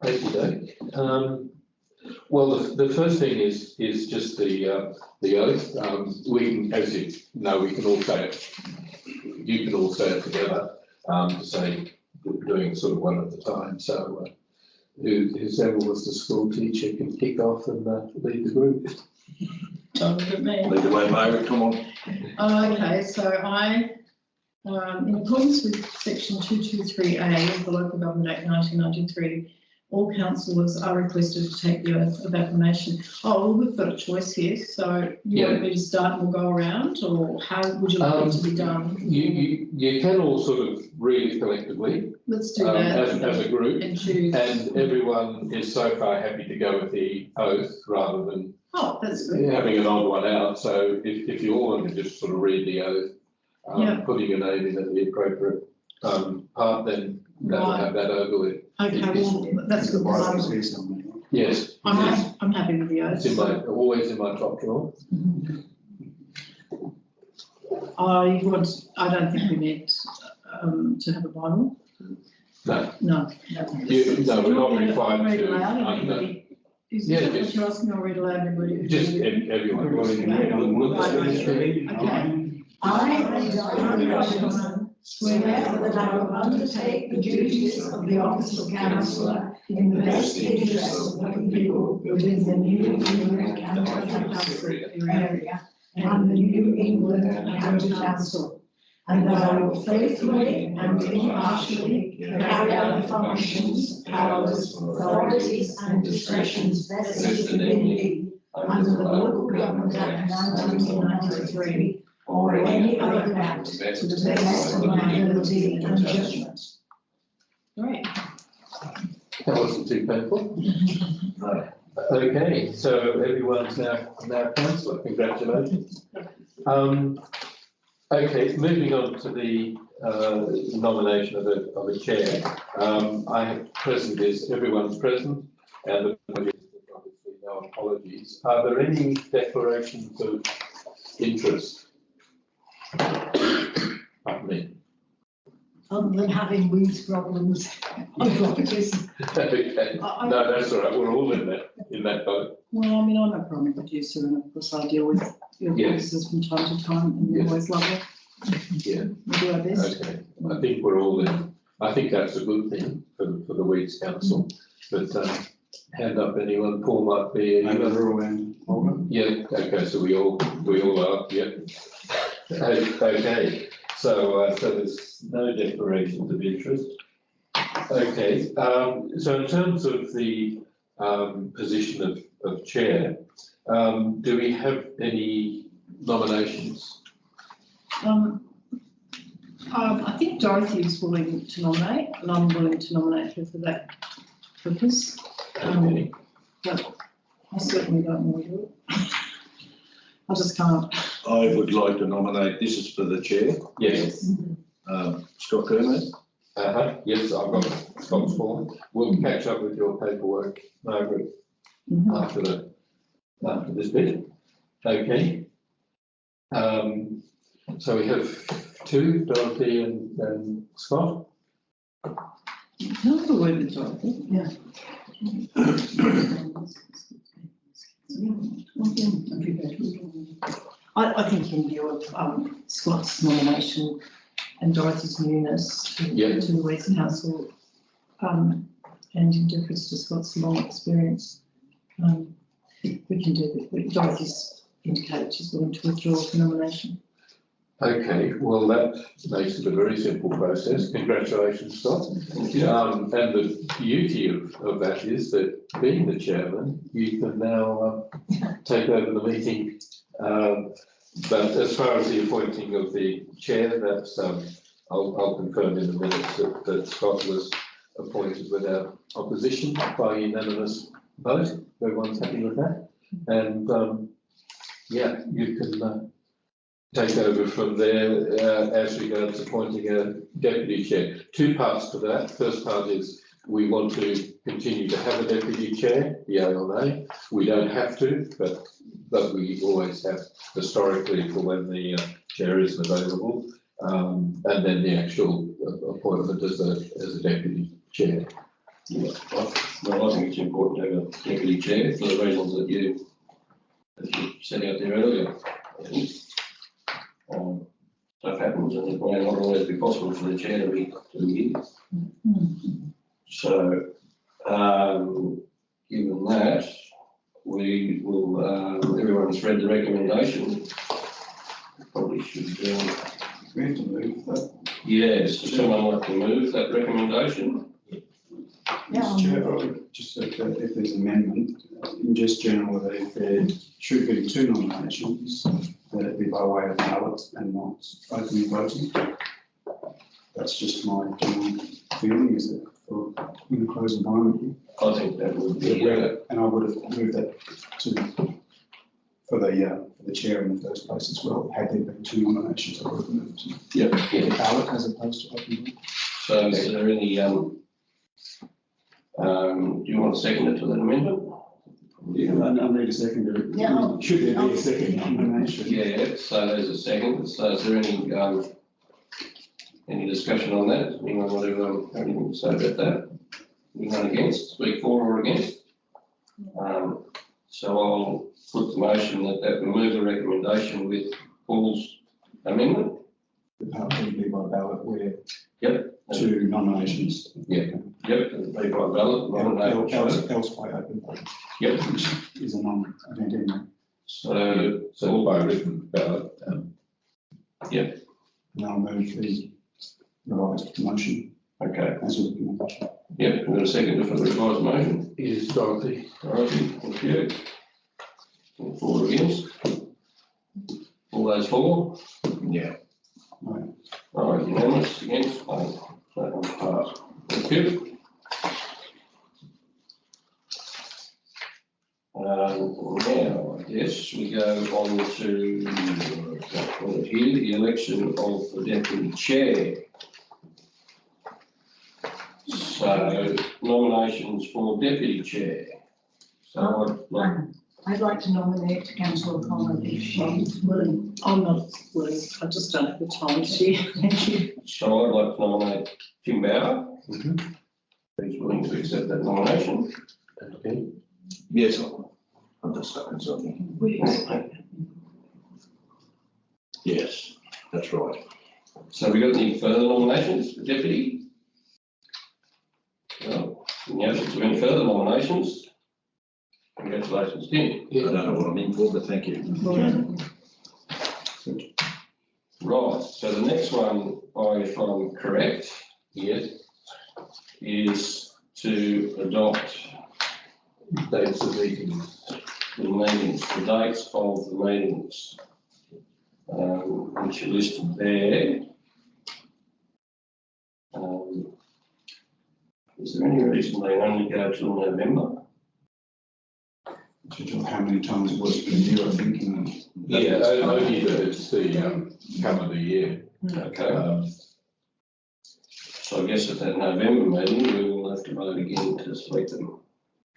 Okay. Well, the first thing is just the oath. We can, as you know, we can all say it. You can all say it together to say doing sort of one at a time. So whoever was the school teacher can kick off and lead the group. Don't look at me. Lead the way, Margaret. Come on. Okay, so I, in accordance with section 223A of the Local Government Act 1993, all councillors are requested to take the oath of affirmation. Oh, well, we've got a choice here. So you want me to start and we'll go around, or how would you like it to be done? You can all sort of read it collectively. Let's do that as a group, and choose. And everyone is so far happy to go with the oath rather than that's good. having an odd one out. So if you all want to just sort of read the oath, putting your name in at the appropriate part, then that'll have that over with. Okay, well, that's good. Yes. I'm happy with the oath. It's always in my top drawer. I don't think we need to have a Bible. No. No. No, we're not required read to. Aloud, is yeah, that what you're asking? I'll read aloud, everybody. Just everyone. Okay. I, Diana Robinson, swear that I will undertake the duties of the office of councillor in the best interests of the people within the New England County Council area and the New England County Council, and that I will faithfully and impartially carry out the functions, powers, authorities and discretions vested in me under the Local Government Act 1993 or any other act to the best of my ability and judgment. Great. That wasn't too painful. Okay, so everyone's now councillor. Congratulations. Okay, moving on to the nomination of a chair. I have present is everyone's present, and obviously no apologies. Are there any declarations of interest? Pardon me. Other than having weeds problems on properties. Okay. No, that's all right. We're all in that boat. Well, I mean, I'm a primary producer, and of course, I deal with your cases from time to time, and they're always lovely. Yeah. We do our best. Okay. I think we're all in. I think that's a good thing for the Weeds Council. But hand up anyone. Paul might be. Yeah. Okay. So we all are. Yeah. Okay. So there's no declarations of interest. Okay. So in terms of the position of chair, do we have any nominations? I think Dorothy is willing to nominate, and I'm willing to nominate her for that purpose. Okay. But I certainly don't want to do it. I just can't. I would like to nominate, this is for the chair, Yes. Scott Kermode. Yes, I've got Scott's form. We'll catch up with your paperwork, Margaret, after this bit. Okay. So we have two, Dorothy and Scott. Can I have a word with Dorothy? Yeah. I think in view of Scott's nomination and Dorothy's newness to the West Council, and in deference to Scott's long experience, we can do that. Dorothy's indicated she's willing to withdraw the nomination. Okay, well that makes it a very simple process. Congratulations, Scott. And the beauty of that is that being the chairman, you can now take over the meeting. But as far as the appointing of the chair, that's I'll confirm in the minutes that Scott was appointed without opposition by unanimous vote. Everyone's happy with that, and yeah, you can take over from there as regards appointing a deputy chair. Two parts to that. First part is we want to continue to have a deputy chair, yea or nay. We don't have to, but we always have historically for when the chair isn't available, and then the actual appointment as a deputy chair. Well, important to have a deputy chair for the reasons that you set out there earlier. I think. Stuff happens and it may not always be possible for the chair to be here. So, given that, we will, everyone's read the recommendation. Probably should, We have to move that. yes, does someone like to move that recommendation? Mr. Chair, I would just say that if there's an amendment, in just general, that if there should be 2 nominations, that it be by way of ballot and not openly voting. That's just my general feeling, is that for in a closed environment. I think that would be, And I would have moved that for the chair in the first place as well. Had there been 2 nominations, I would have moved to yeah. ballot as opposed to open vote. So is there any, do you want to second it to that amendment? Yeah, I need a second. Yeah. Should there be a second nomination? Yeah, so there's a second. So is there any discussion on that? Anyone want to have anything to say about that? Anyone against? Speak for or against? So I'll put the motion that we move the recommendation with Paul's amendment. The part would be by ballot where Yep. 2 nominations. Yep, it'll be by ballot. Else by open vote. Yep. Which is a non-event anyway. So by written ballot. Yep. Now I'll move the revised motion Okay. as with the motion. Yep, we've got a second for the revised motion. Is Dorothy. Dorothy, thank you. For or against? All those for? Yeah. Right. All right, unanimous, against, none. So that one's passed. Thank you. Now, I guess we go on to here, the election of the deputy chair. So nominations for deputy chair. So I'd like to nominate Councillor Connor if she's willing. I'm not willing, I just don't have the time to. Thank you. So I'd like to nominate Tim Bauer. He's willing to accept that nomination. Okay. Yes, I'm just saying something. Yes, that's right. So we got any further nominations for deputy? No. In the absence of any further nominations, congratulations, Tim. I don't know what I'm in for, but thank you. Right, so the next one, if I'm correct, yes, is to adopt Dates of meetings. the dates of the meetings, which are listed there. Is there any reason they only go till November? How many times it was per year, I think. Yeah, only that it's the calendar year. Okay, so I guess at that November meeting, we will have to vote again to select them.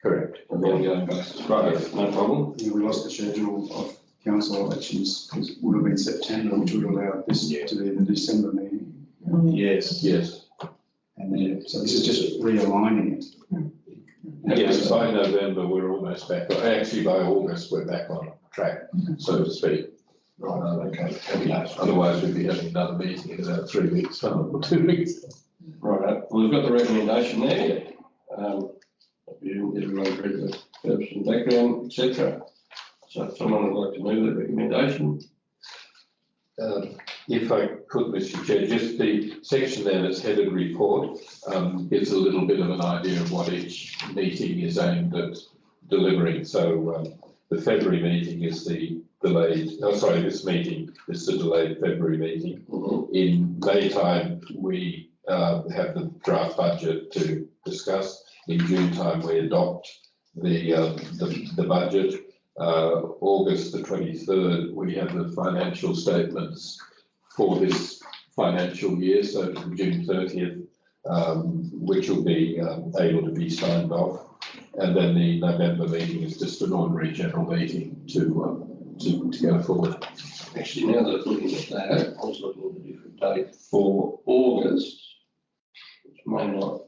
Correct. On an ongoing basis. Right, no problem. Yeah, we lost the schedule of council elections, because it would have been September, which would allow this to be the December meeting. Yes. Yes. And then, so this is just realigning it. Yes, by November, we're almost back. Actually, by August, we're back on track, so to speak. Right, okay. Otherwise, we'd be having another meeting in about 3 weeks, time, or 2 weeks. Right, well, we've got the recommendation there. Everyone's read the purpose and background, etc. So if someone would like to move that recommendation. If I could, Mr. Chair, just the section there that's headed report gives a little bit of an idea of what each meeting is aimed at delivering. So the February meeting is the delayed, this meeting is the delayed February meeting. In May time, we have the draft budget to discuss. In June time, we adopt the budget. August the 23rd, we have the financial statements for this financial year, so June 30th, which will be able to be signed off. And then the November meeting is just an ordinary general meeting to go forward. Actually, now that I'm looking at that, I was looking at a different date for August, which may not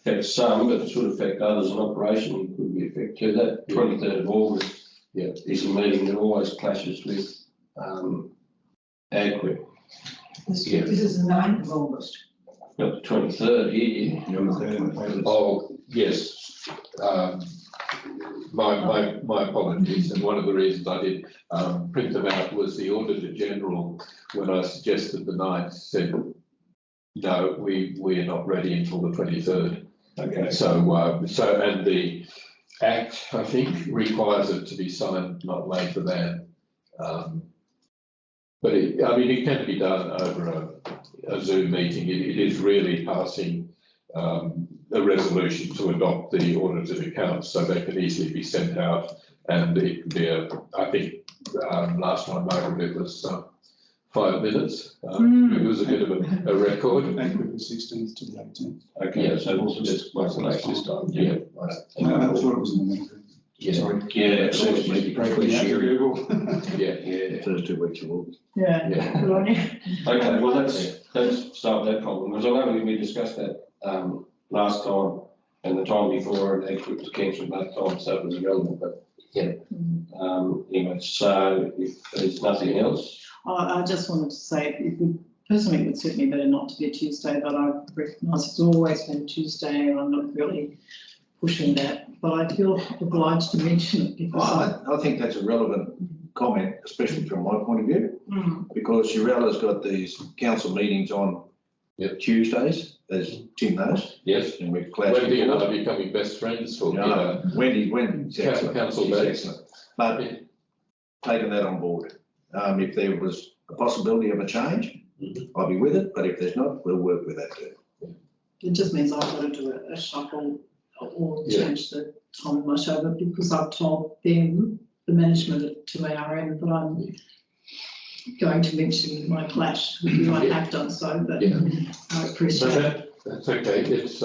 affect some, but it should affect others, and operation could be affected. That 23rd of August is a meeting that always clashes with AgQuip. This is the 9th of August. Got the 23rd here. Oh, yes. My apologies, and one of the reasons I did print them out was the Auditor General, when I suggested the 9th, said, no, we are not ready until the 23rd. Okay. So and the Act, I think, requires it to be signed not later than, but it can be done over a Zoom meeting. It is really passing a resolution to adopt the audited accounts, so they can easily be sent out, and it can be I think last time over it was 5 minutes. It was a bit of a record. AgQuip the 16th to the 18th. Okay, Yeah. so we'll just wait till next this time. Yeah. I thought it was in the meeting. Yeah. Sorry. Yeah, it seems to be Breaking out to Google. Yeah. First 2 weeks of August. Yeah. Yeah. Good on you. Okay, well, let's start with that problem, because I know we discussed that last time and the time before, and AgQuip was cancelled both times, so it was irrelevant, but anyway, so if there's nothing else. I just wanted to say, it would, personally, it would suit me better not to be a Tuesday, but I recognise it's always been Tuesday, and I'm not really pushing that, but I feel obliged to mention it because I think that's a relevant comment, especially from my point of view, Mm. because Urella's got these council meetings on Tuesdays, as Tim knows, Yes. and we've clashed. Wendy and I before. are becoming best friends for Wendy's excellent. council She's days. excellent. But taking that on board, if there was a possibility of a change, I'll be with it, but if there's not, we'll work with that too. it just means I've got to do a shuffle or change the time of my show, but because I've told them, the management at 2ARM, that I'm going to mention my clash with you, I have done so, but I appreciate it. That's okay. It's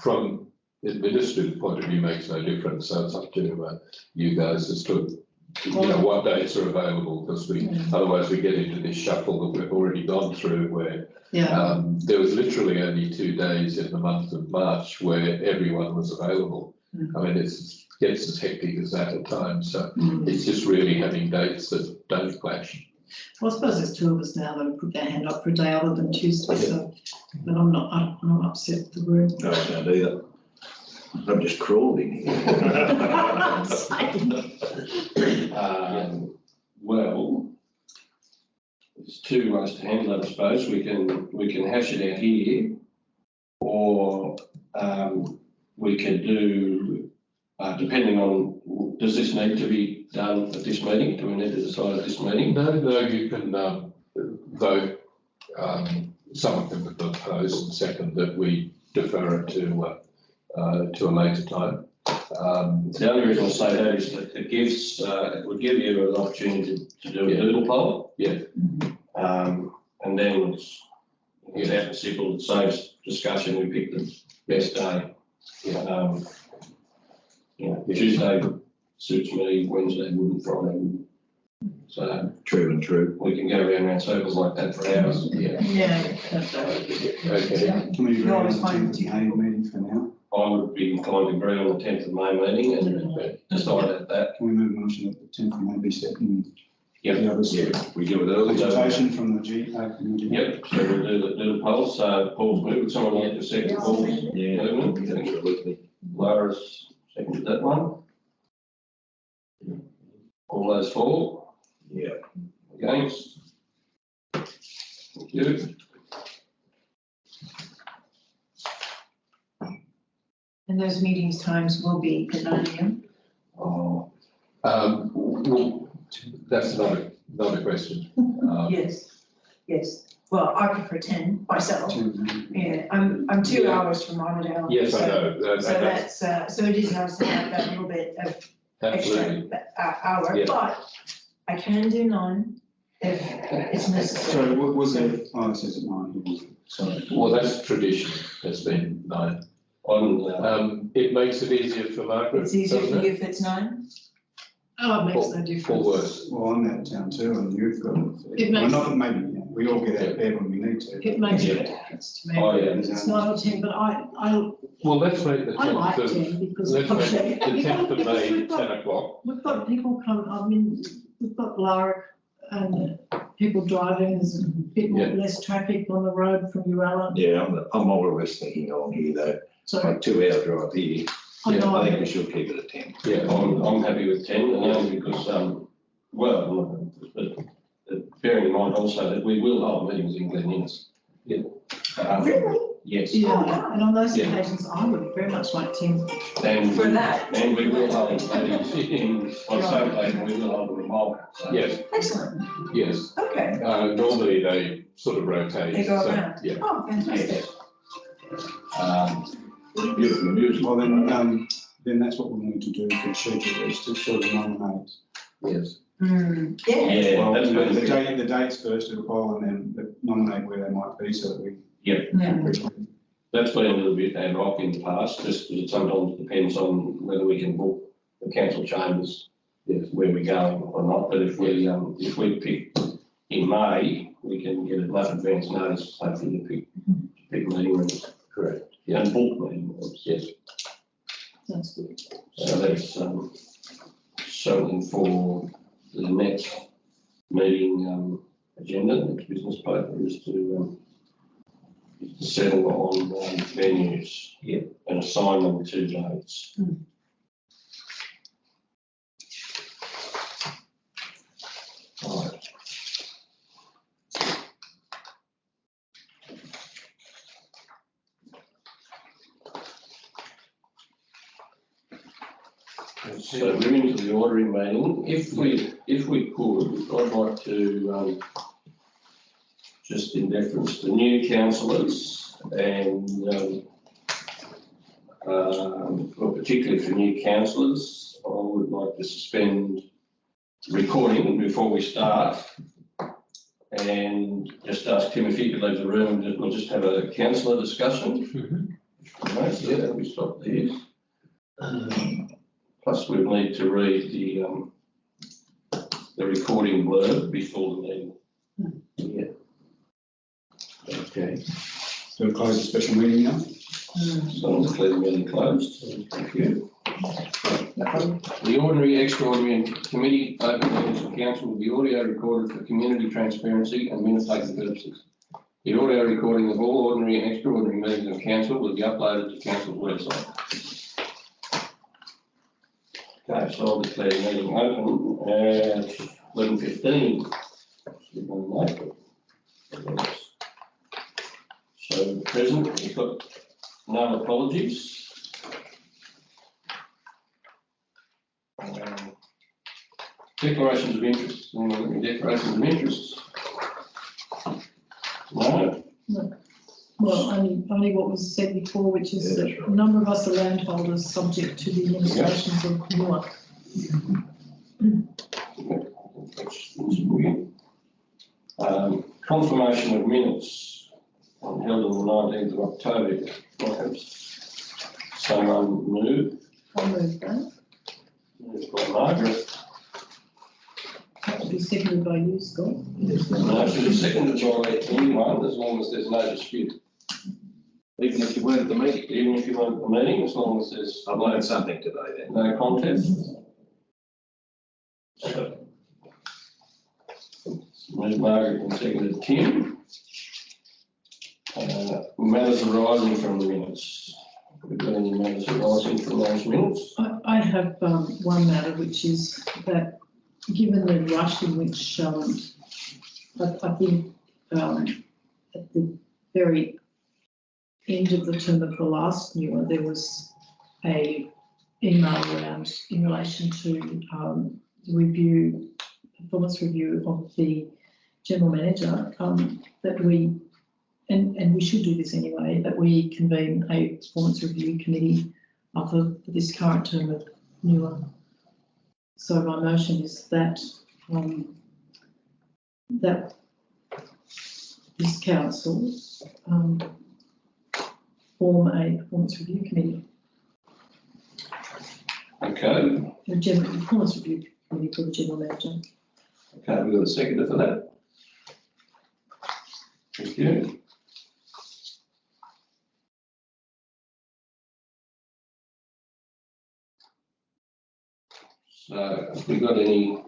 from the administrative point of view makes no difference. So it's up to you guys as to what dates are available, because otherwise we get into this shuffle that we've already gone through, where there was literally only 2 days in the month of March where everyone was available. I mean, it gets as hectic as that at times. So it's just really having dates that don't clash. Well, I suppose there's 2 of us now that have put their hand up for a day other than Tuesday, so, but I'm not upset with the room. No, I don't either. I'm just crawling here. Well, there's 2 ways to handle it, I suppose. We can hash it out here, or we can do, depending on, does this need to be done at this meeting? Do we need to decide at this meeting? No, you can vote. Someone can propose and second that we defer it to a later time. The only reason I say that is that it would give you an opportunity to do a doodle poll. Yeah. And then it's out and simple, it saves discussion, we pick the best day. Tuesday suits me, Wednesday wouldn't, Friday wouldn't. So True and true. we can go around circles like that for hours. Yeah. Okay. Can we agree No, on it's the fine. 10th May meeting for now? I would be inclined to agree on the 10th of May meeting and decide at that. Can we move a motion that the 10th of May be set in Yep. the others? We do it early. Presentation from the G. Yep, so we'll do the poll. So Paul's moved, would someone like to second Paul's Yeah, movement? absolutely. Laura's seconded that one. All those for? Yeah. Against? Thank you. And those meetings times will be at 9 AM. Well, that's another question. Yes. Well, I prefer 10 myself. 10 Yeah, I'm 2 Yeah. hours from Armidale. Yes, I so- know. So that's, so it is nice to have that little bit of Absolutely. extra hour, Yeah. but I can do 9 if it's necessary. So what was there, it says at 9 here. Sorry. Well, that's tradition. Has been 9. It makes it easier for Margaret. It's easier doesn't for it? you if it's 9? Oh, it makes no Or difference. worse. Well, I'm out of town too, and you've got, It well, makes- not that maybe, we all get out of bed when we need to. It makes no Yeah. difference to me. Oh, yeah. It's 9 or 10, but I Well, let's make the I like 10th of, 10 because. let's make the 10th of Because May, we've got- 10 o'clock. We've got people come, I mean, we've got Lara and people driving, there's a bit more, Yeah. less traffic on the road from Uralla. Yeah, I'm more or less thinking along here though, So like 2 hour drive here, I Yeah, know, I think we should keep it at 10. Yeah, I'm happy with 10, and only because, well, but bearing in mind also that we will hold meetings in Glen Innes. Yeah. Really? Yes, yeah, and on those Yeah. occasions, I would very much like 10. and, For that. and we will hold meetings in, on some occasion, we will hold them in Malta. So- yes, Excellent. yes. Okay. Normally they sort of rotate. They go so, around. Yeah. Oh, fantastic. Beautiful music. Well, then that's what we need to do for the schedule, is to sort of nominate. Yes. Yeah. Yeah, Well, that's good. the dates first of the poll and then nominate where they might be so that we. Yeah. Yeah. That's been a little bit ad hoc in the past, just because it sometimes depends on whether we can book the council chambers, where we're going or not. But if we pick in May, we can get enough advance notice, hopefully, to pick meeting rooms. Correct. Yeah, and book meeting rooms. Yes. That's good. So that's something for the next meeting agenda, next business paper is to settle on venues. Yeah. And assign them to dates. Right. So moving to the ordering meeting, if we could, I'd like to, just in deference to new councillors and, well, particularly for new councillors, I would like to suspend recording before we start. And just ask Tim if he could leave the room and we'll just have a councillor discussion. Okay, so that we stop there. Plus we need to read the recording blurb before the meeting. Yeah. Okay. So we close the special meeting now? So I'll declare the meeting closed. Thank you. The ordinary, extraordinary and committee open meetings of council will be audio recorded for community transparency and minute taking purposes. The audio recording of all ordinary and extraordinary meetings of council will be uploaded to council's website. Okay, so I'll declare the meeting open at 11:15. So present, we've got no apologies. Declarations of interest, anyone got any declarations of interest? No? Well, only what was said before, which is that a number of us are landholders subject to the administrations of NEWA. Confirmation of minutes held on the 19th of October. Perhaps someone move? I'll move that. Moved by Margaret. That will be seconded by you, Scott. No, should be seconded by anyone as long as there's no dispute. Even if you weren't at the meeting, Even if you want the meeting, as long as there's I've learned something today then. no contest. Moved Margaret and seconded Tim. Matters arising from the minutes. We've got any matters arising from those minutes? I have one matter, which is that given the rush in which I think at the very end of the term of the last NEWA, there was a email around in relation to the performance review of the general manager, that we, and we should do this anyway, that we convene a performance review committee for this current term of NEWA. So my motion is that that this council form a performance review committee, Okay, a general performance review committee for the general manager. okay, we've got a seconder for that. Thank you. So have we got any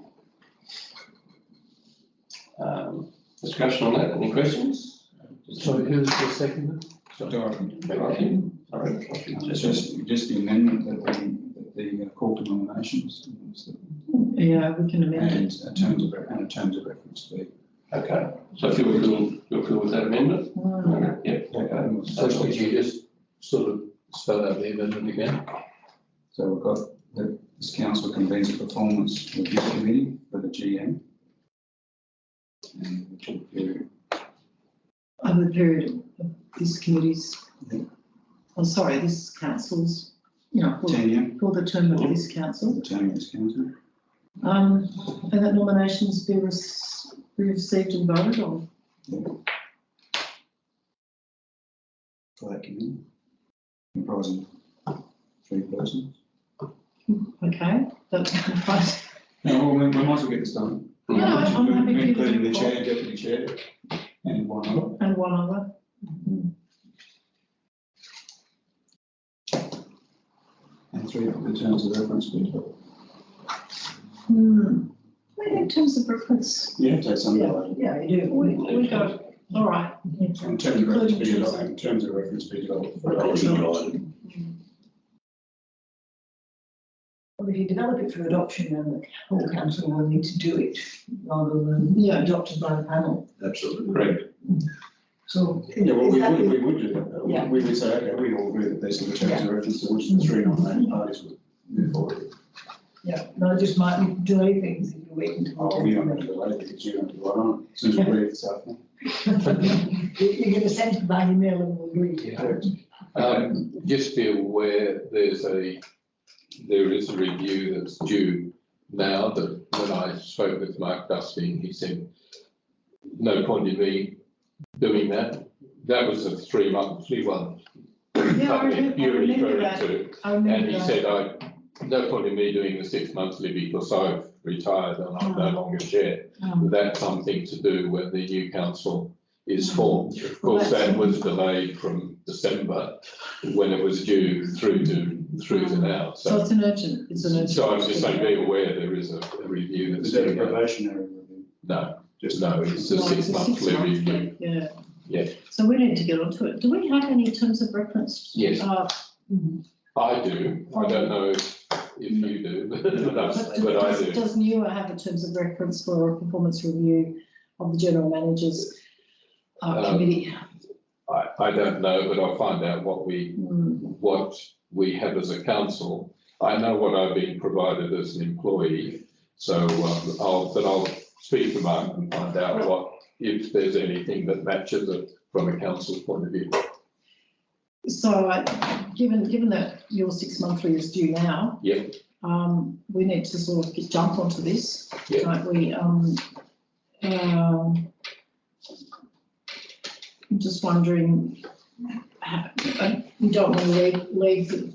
discussion on that? Any questions? Sorry, who's the second? Dorothy. Dorothy? Sorry. It's just the amendment that the call to nominations Yeah, we can amend and it. a terms of reference fee. Okay, so if you're cool with that amendment? Mm. Yep, okay. So could you just sort of spell out the amendment again? So we've got that this council convenes a performance review committee for the GM. And which will do Over the period of this committee's, Yeah. oh, sorry, this council's, for tenure for the term of this council. for the term of this council. And that nominations be received and voted on. For that committee, comprising 3 persons. Okay, that's fine. No, well, we might as well get this done. Yeah, I'm happy to do Including the it. chair, deputy chair, and one other. And one other. And 3 of the terms of reference fee. In terms of reference, You have to have some of Yeah, you do. we got, all right. In terms of reference fee, Including terms of- in terms of reference fee developed. Well, if you develop it for adoption, then the whole council will need to do it rather than Yeah. adopted by the panel. Absolutely. Correct. So Yeah, well, is that we would do that. Yeah. We would say, okay, we all agree that these are the terms of reference to which the 3 nominated parties would move forward. yeah, no, it just might delay things if you wait until. Oh, we don't have to delay because you don't have to vote on it. As soon as we agree, it's happening. You're going to send it by email and we'll agree. Just be aware there is a review that's due now. That when I spoke with Mark Dusting, he said, no point in me doing that. That was a 3-monthly one. Yeah, I You're remember referring that. to. I remember And he that. said, no point in me doing the 6 monthly because I've retired and I'm no longer chair. That's something to do when the new council is formed. Of course, that was delayed from December when it was due through to now. So it's an urgent. So I'm just saying, be aware there is a review that's Is that a due now. probationary review? No, Just no, it's a No, it's 6 monthly review. Yeah. Yeah. So we need to get onto it. Do we have any terms of reference? Yes. Mhm. I do. I don't know if you do, but I do. Does NEWA have a terms of reference for a performance review of the general manager's committee? I don't know, but I'll find out what we have as a council. I know what I've been provided as an employee, so I'll speak to Mark and find out if there's anything that matches it from a council point of view. So given that your 6 monthly is due now. Yep. We need to sort of jump onto this. Yep. Like I'm just wondering, we don't want to leave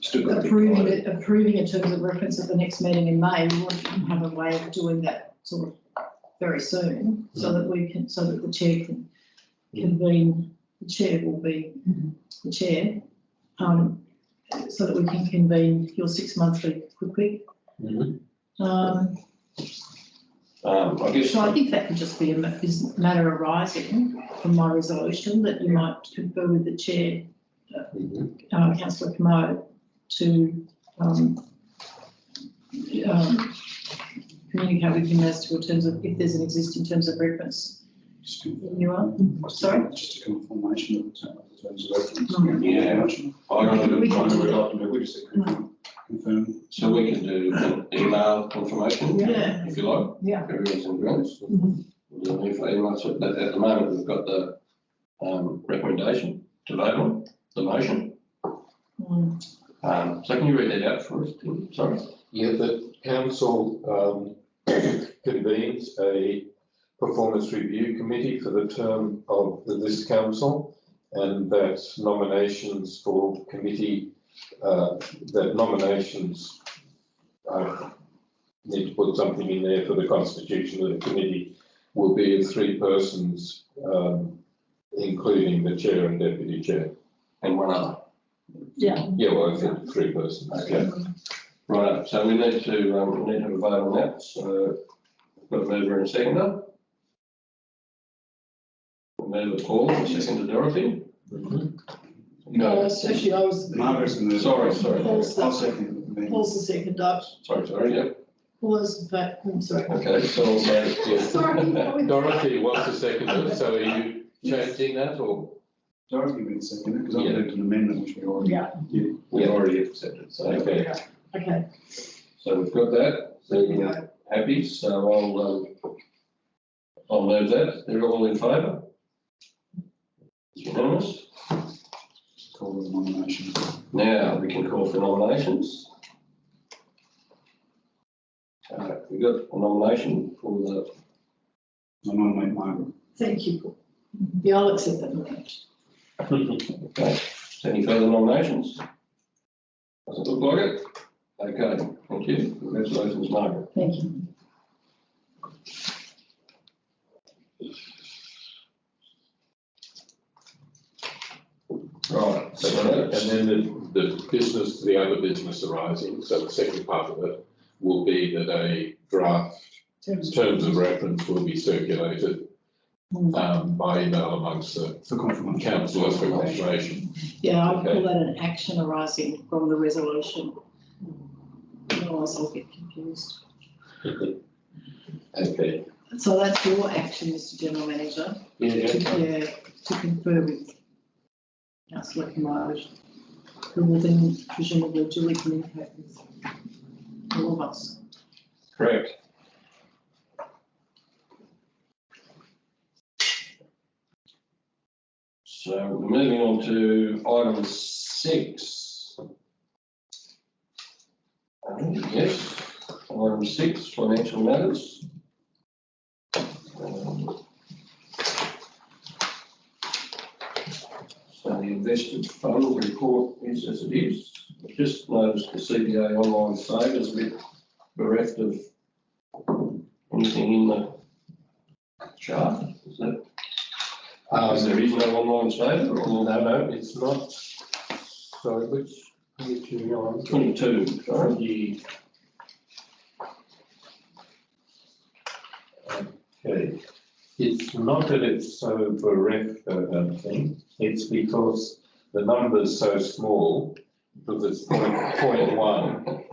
Still got to be quiet. approving in terms of reference at the next meeting in May. We want to have a way of doing that sort of very soon, so that the chair can convene. The chair will be the chair, so that we can convene your 6 monthly quickly. I guess. So I think that could just be a matter arising from my resolution that you might confer with the chair, Councillor Commode, to communicate with him as to in terms of if there's an existing terms of reference. You are? Sorry? Just a confirmation of the terms of reference. Yeah. I don't know. We can do that. We just confirm. So we can do an email confirmation, Yeah. if you like. Yeah. Everyone's in agreement. We'll do for email. So at the moment, we've got the recommendation to vote on, the motion. So can you read that out for us, Tim? Sorry. Yeah, the council convenes a performance review committee for the term of this council, and that nominations for committee, need to put something in there for the constitution of the committee, will be of 3 persons, including the chair and deputy chair. And one other. Yeah. Yeah, well, I think 3 persons. Okay. Right, so we need to have a vote on that, so got a mover and a seconder. Mover Paul, and seconder Dorothy. No, actually, I was, Margaret's in the. Sorry. Paul's I'll the, second it. Paul's the second, Sorry, yeah, Paul is the fact, I'm sorry. okay, so I'll say, yeah. Sorry. Dorothy wants a seconder, so are you changing that or? Dorothy will second it, because I've Yeah. moved an amendment which we already Yeah. did. We already accepted, so, Okay. Okay, so we've got that, there we so go. happy, so I'll move that, they're all in favour? Unanimous? Call the nomination. Now, we can call for nominations. We've got a nomination for the, I nominate Margaret. Thank you, Paul. Yeah, I'll accept that nomination. okay, any further nominations? Doesn't look like it. Okay, thank you, congratulations, Margaret. Thank you. Right, And then the business, the other business arising, so the second part of it will be that a draft terms of reference will be circulated by email amongst the For confirmation. councillors for confirmation. Yeah, I'll Okay. call that an action arising from the resolution. Otherwise I'll get confused. Okay. So that's your action, Mr General Manager, Yeah. to confer with Councillor Kamara, who will then presumably duly communicate with all of us. correct. So we're moving on to item 6. Yes, item 6, financial matters. So the invested fund report is as it is. I just noticed the CBA online save is a bit bereft of anything in the chart. Is that, there is no online save or No, it's not. Sorry, which page are you on? 22, sorry. Okay. It's not that it's so bereft, I don't think. It's because the number's so small, because it's 0.1,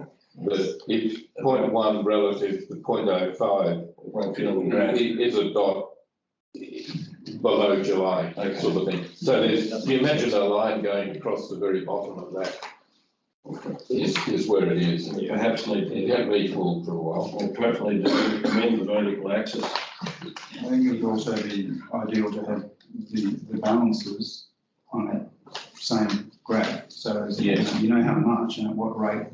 that if 0.1 relative to 0.05 Won't fit on the graph. it is a dot below July, Okay. sort of thing. So there's, you imagine a line going across the very bottom of that is where it is. Perhaps need It to, had me fooled for a while. or perhaps need to amend the vertical axis. I think it would also be ideal to have the balances on that same graph. So as Yes. you know how much and at what rate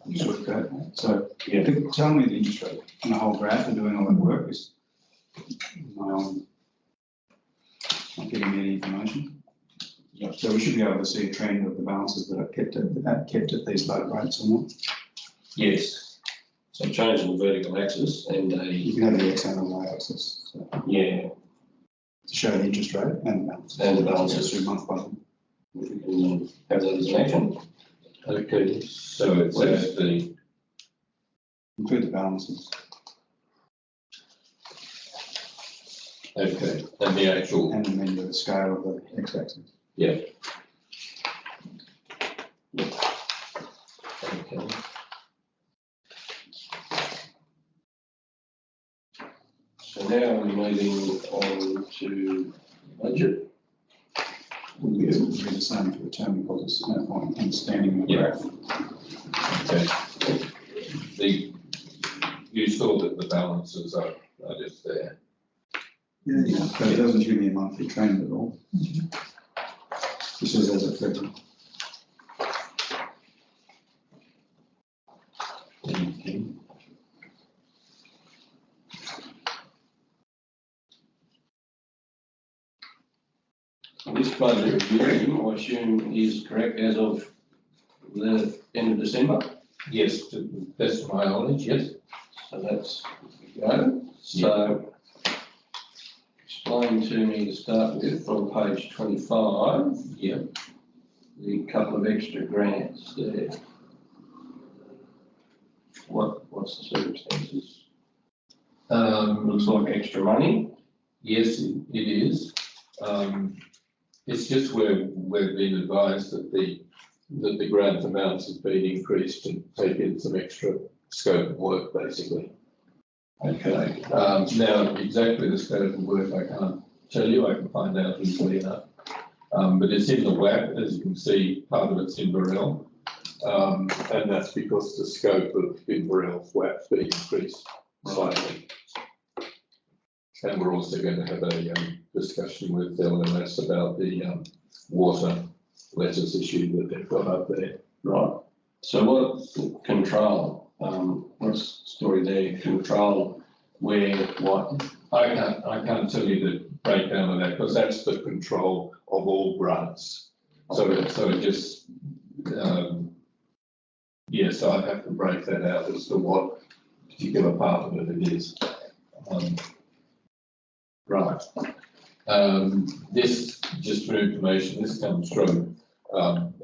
we should go. So Yeah. tell me the interest rate on the whole graph and doing all that work is my own, not giving me any information. So we should be able to see a trend of the balances that are kept at these low rates or not. Yes. So changing the vertical axis and You can have the X and the Y axis, so yeah, to show the interest rate and the balances. And the balances. Through month by month. we can have that as an action. Okay, so it says the, Include the balances. okay, and the actual, And then the scale of the X axis. yeah. Okay. So now we're moving on to budget. It'll be the same for the term because there's no point in understanding the Yeah. graph. Okay. You saw that the balances are just there. Yeah, but it doesn't give me a monthly trend at all. This is as a February. Okay. This budget review, I assume, is correct as of the end of December. Yes, to the best of my knowledge, yes. So that's go. So explain to me to start with from page 25. Yeah. The couple of extra grants there. What's the circumstances? Um, Looks like extra money. yes, it is. It's just where we've been advised that the grant amounts have been increased to take in some extra scope of work, basically. Okay. Now, exactly the scope of work, I can't tell you, I can find out easily enough. But it's in the WAP, as you can see, part of it's in Burrell. And that's because the scope of Burrell's WAP's been increased slightly. And we're also going to have a discussion with LMS about the water letters issue that they've got up there. Right. So what control? What's the story there? Control where what? I can't tell you the breakdown of that because that's the control of all grants. So it just, so I have to break that out as to what particular part of it is. Right. This, just for information, this comes from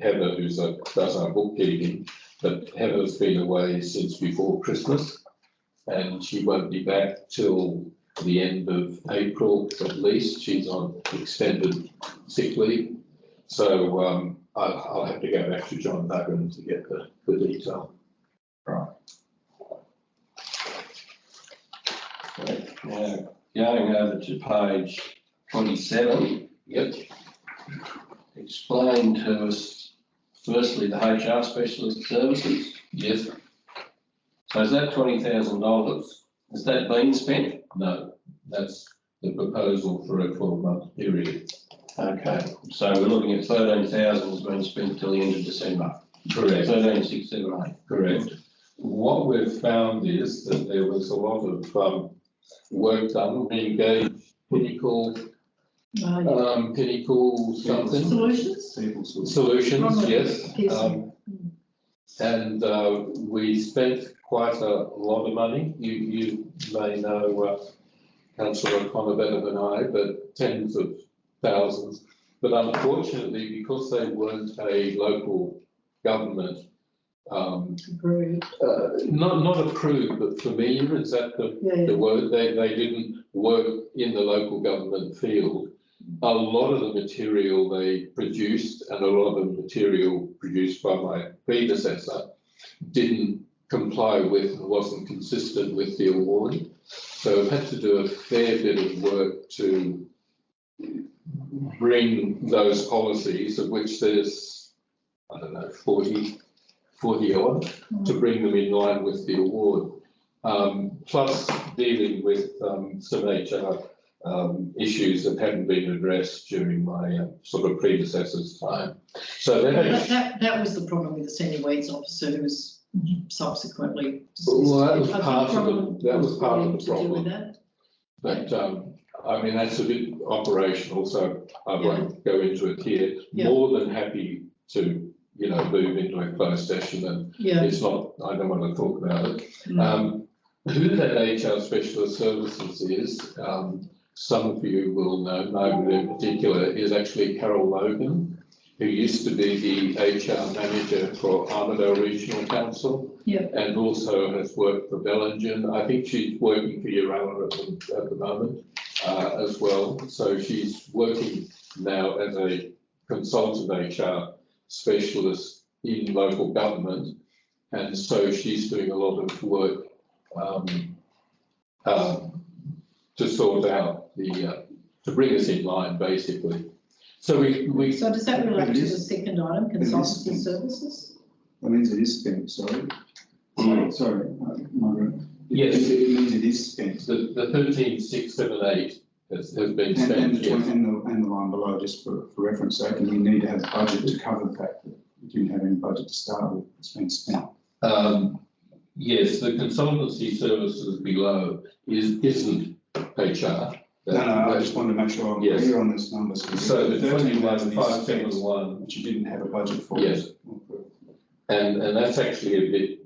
Heather, who does our bookkeeping, but Heather's been away since before Christmas and she won't be back till the end of April at least. She's on extended sick leave. So I'll have to go back to John Duggan to get the detail. Right. Now, going over to page 27. Yep. Explain to us, firstly, the HR specialist services. Yes. So is that $20,000? Has that been spent? No, that's the proposal for a 12-month period. Okay, so we're looking at 13,000 has been spent till the end of December. Correct. 13,678. Correct. What we've found is that there was a lot of work done. We engaged Pinnacle something. Solutions, yes. And we spent quite a lot of money. You may know Councillor O'Connor better than I, but tens of thousands. But unfortunately, because they weren't a local government, not approved, but familiar, is that the word? They didn't work in the local government field. A lot of the material they produced and a lot of the material produced by my predecessor didn't comply with and wasn't consistent with the award. So I've had to do a fair bit of work to bring those policies, of which there's, 40 odd, to bring them in line with the award. Plus dealing with some HR issues that hadn't been addressed during my sort of predecessor's time. So that was the problem with the senior weeds officer who was subsequently. Well, that was part of the problem. That. But I mean, that's a bit operational, so I won't go into it here. Yeah. More than happy to, move into a closed session, and it's not, I don't want to talk about it. Who that HR Specialist Services is, some of you will know, Margaret in particular, is actually Carol Logan, who used to be the HR manager for Armidale Regional Council, and also has worked for Bellingen. I think she's working for Uralla at the moment as well. So she's working now as a consultant HR specialist in local government, and so she's doing a lot of work to sort out to bring us in line, basically. So we. So does that relate to the second item, consultancy services? That means it is spent, sorry. Sorry, Margaret. Yes. It means it is spent. The 13,678 has been spent. And the line below, just for reference sake, and you need to have a budget to cover the fact that you didn't have any budget to start with, it's been spent. Yes, the consultancy services below isn't HR. No, I just wanted to make sure I'm clear on this number. So the 21,571, which you didn't have a budget for. Yes. And that's actually a bit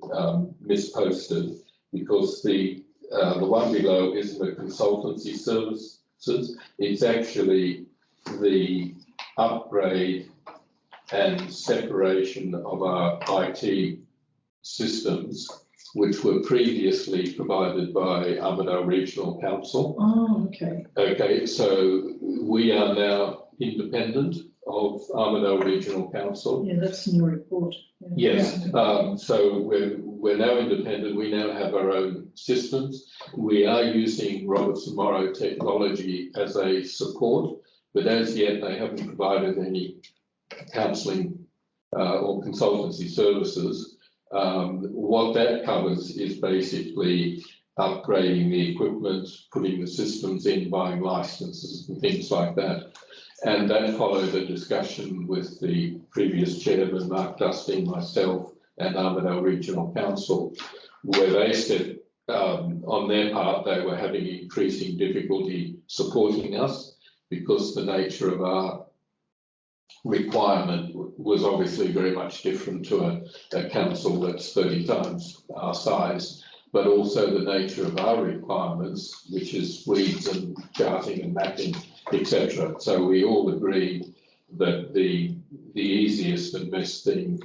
misposted, because the one below isn't a consultancy services. It's actually the upgrade and separation of our IT systems which were previously provided by Armidale Regional Council. Oh, okay. Okay, so we are now independent of Armidale Regional Council. Yeah, that's in your report. Yeah. Yes, so we're now independent. We now have our own systems. We are using Roberts and Morrow technology as a support, but as yet they haven't provided any counselling or consultancy services. What that covers is basically upgrading the equipment, putting the systems in, buying licenses and things like that. And that followed a discussion with the previous chairman, Mark Dusting, myself, and Armidale Regional Council, where they said on their part they were having increasing difficulty supporting us because the nature of our requirement was obviously very much different to a council that's 30 times our size, but also the nature of our requirements, which is weeds and charting and mapping, etc. So we all agreed that the easiest and best thing,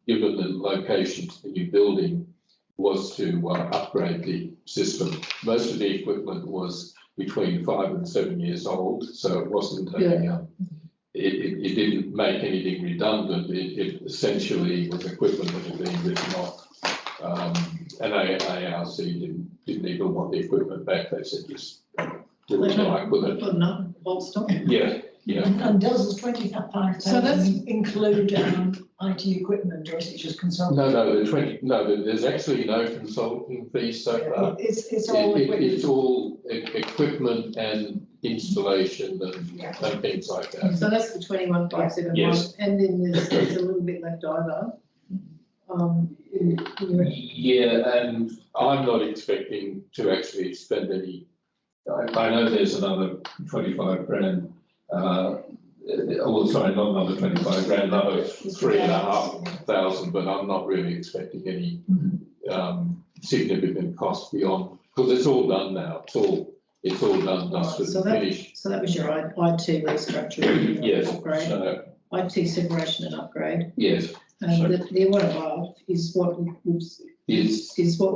given the location to the new building, was to upgrade the system. Most of the equipment was between 5 and 7 years old, so it wasn't it didn't make anything redundant. It essentially was equipment that had been written off. And ARC didn't even want the equipment back. They said just do what you like with it. Put another whole stock. Yeah, yeah. And does the 25,000 So that's- include IT equipment, or is it just consulting? No, there's actually no consulting fees so far. It's all equipment. It's all equipment and installation and things like that. So that's the 21,571. Yes. And then there's a little bit left over. Yeah, and I'm not expecting to actually spend any. I know there's another 25 grand. Sorry, not another 25 grand, another 3,500, but I'm not really expecting any significant cost beyond, because it's all done now. It's all done, dusted, So finished. So that was your IT restructuring. Yes. Upgrade. So IT separation and upgrade. yes, And the one above is what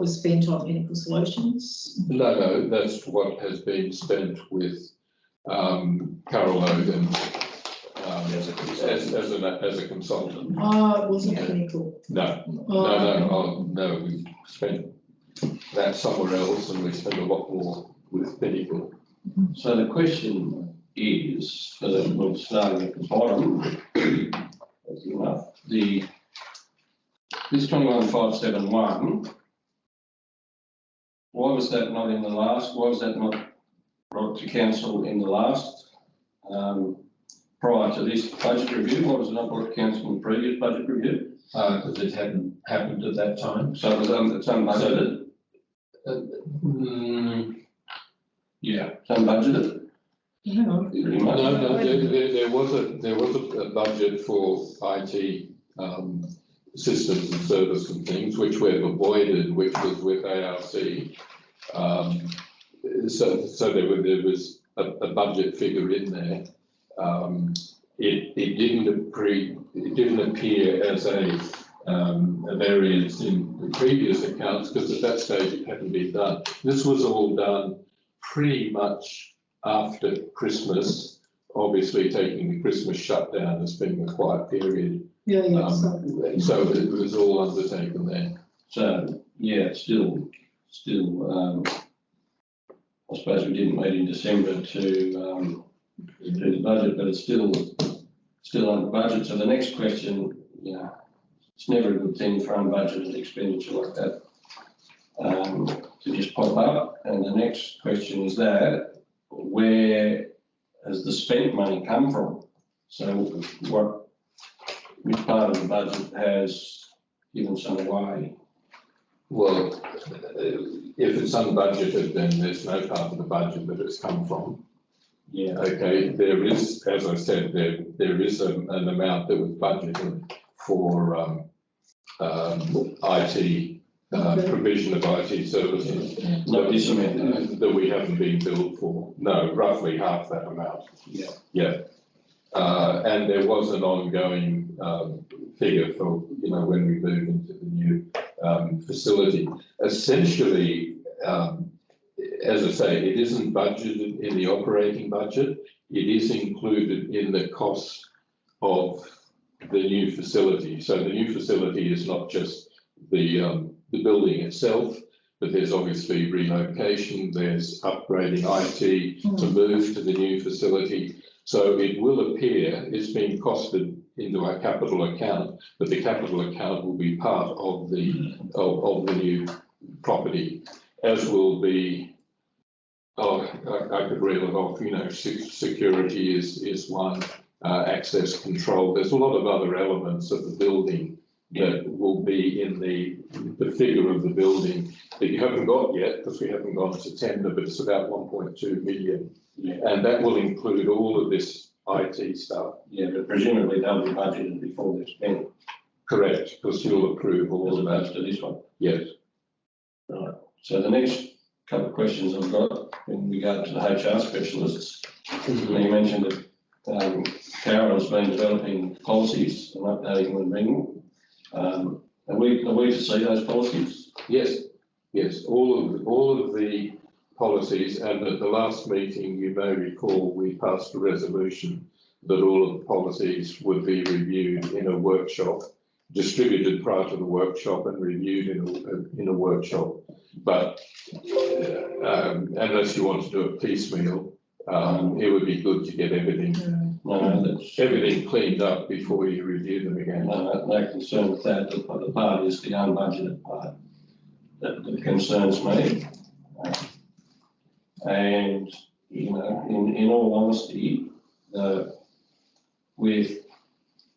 was spent on Pinnacle Solutions. no, that's what has been spent with Carol Logan as a consultant. Oh, it wasn't Pinnacle. No, we spent that somewhere else, and we spent a lot more with Pinnacle. So the question is, we're starting at the bottom, that's enough, this 21,571, why was that not in the last, why was that not brought to council in the last, prior to this budget review? Why was it not brought to council in the previous budget review? Because it hadn't happened at that time. So it's unbudgeted? Yeah. It's unbudgeted? No. Pretty much. No, there was a budget for IT systems and service and things, which we've avoided, which was with ARC. So there was a budget figure in there. It didn't appear as a variance in the previous accounts, because at that stage it hadn't been done. This was all done pretty much after Christmas, obviously taking the Christmas shutdown as being a quiet period. Yeah. So it was all undertaken then. So, yeah, still, I suppose we didn't meet in December to do the budget, but it's still under budget. So the next question, it's never a good thing for unbudgeted expenditure like that to just pop up. And the next question is where has the spent money come from? So which part of the budget has given some away? Well, if it's unbudgeted, then there's no part of the budget that it's come from. Yeah. Okay, there is, as I said, there is an amount that was budgeted for IT, provision of IT services. Not this amount. That we haven't been billed for. No, roughly half that amount. Yeah. Yeah. And there was an ongoing figure for, when we move into the new facility. Essentially, as I say, it isn't budgeted in the operating budget. It is included in the cost of the new facility. So the new facility is not just the building itself, but there's obviously relocation, there's upgrading IT to move to the new facility. So it will appear, it's been costed into our capital account, but the capital account will be part of the new property, as will be, I could reel it off, you know, security is one, access control. There's a lot of other elements of the building that will be in the figure of the building that you haven't got yet, because we haven't gone to tender, but it's about 1.2 million. Yeah. And that will include all of this IT stuff. Yeah, but presumably they'll be budgeted before they're spent. Correct, because you'll approve all As of that. opposed to this one. Yes. Right. So the next couple of questions I've got in regard to the HR specialists. You mentioned that Carol's been developing policies and updating them and bringing. Are we to see those policies? Yes, yes, all of the policies, and at the last meeting, you may recall, we passed a resolution that all of the policies would be reviewed in a workshop, distributed prior to the workshop and reviewed in a workshop. But unless you want to do it piecemeal, it would be good to get everything everything cleaned up before you review them again. No concern with that. The part is the unbudgeted part that concerns me. And, you know, in all honesty, with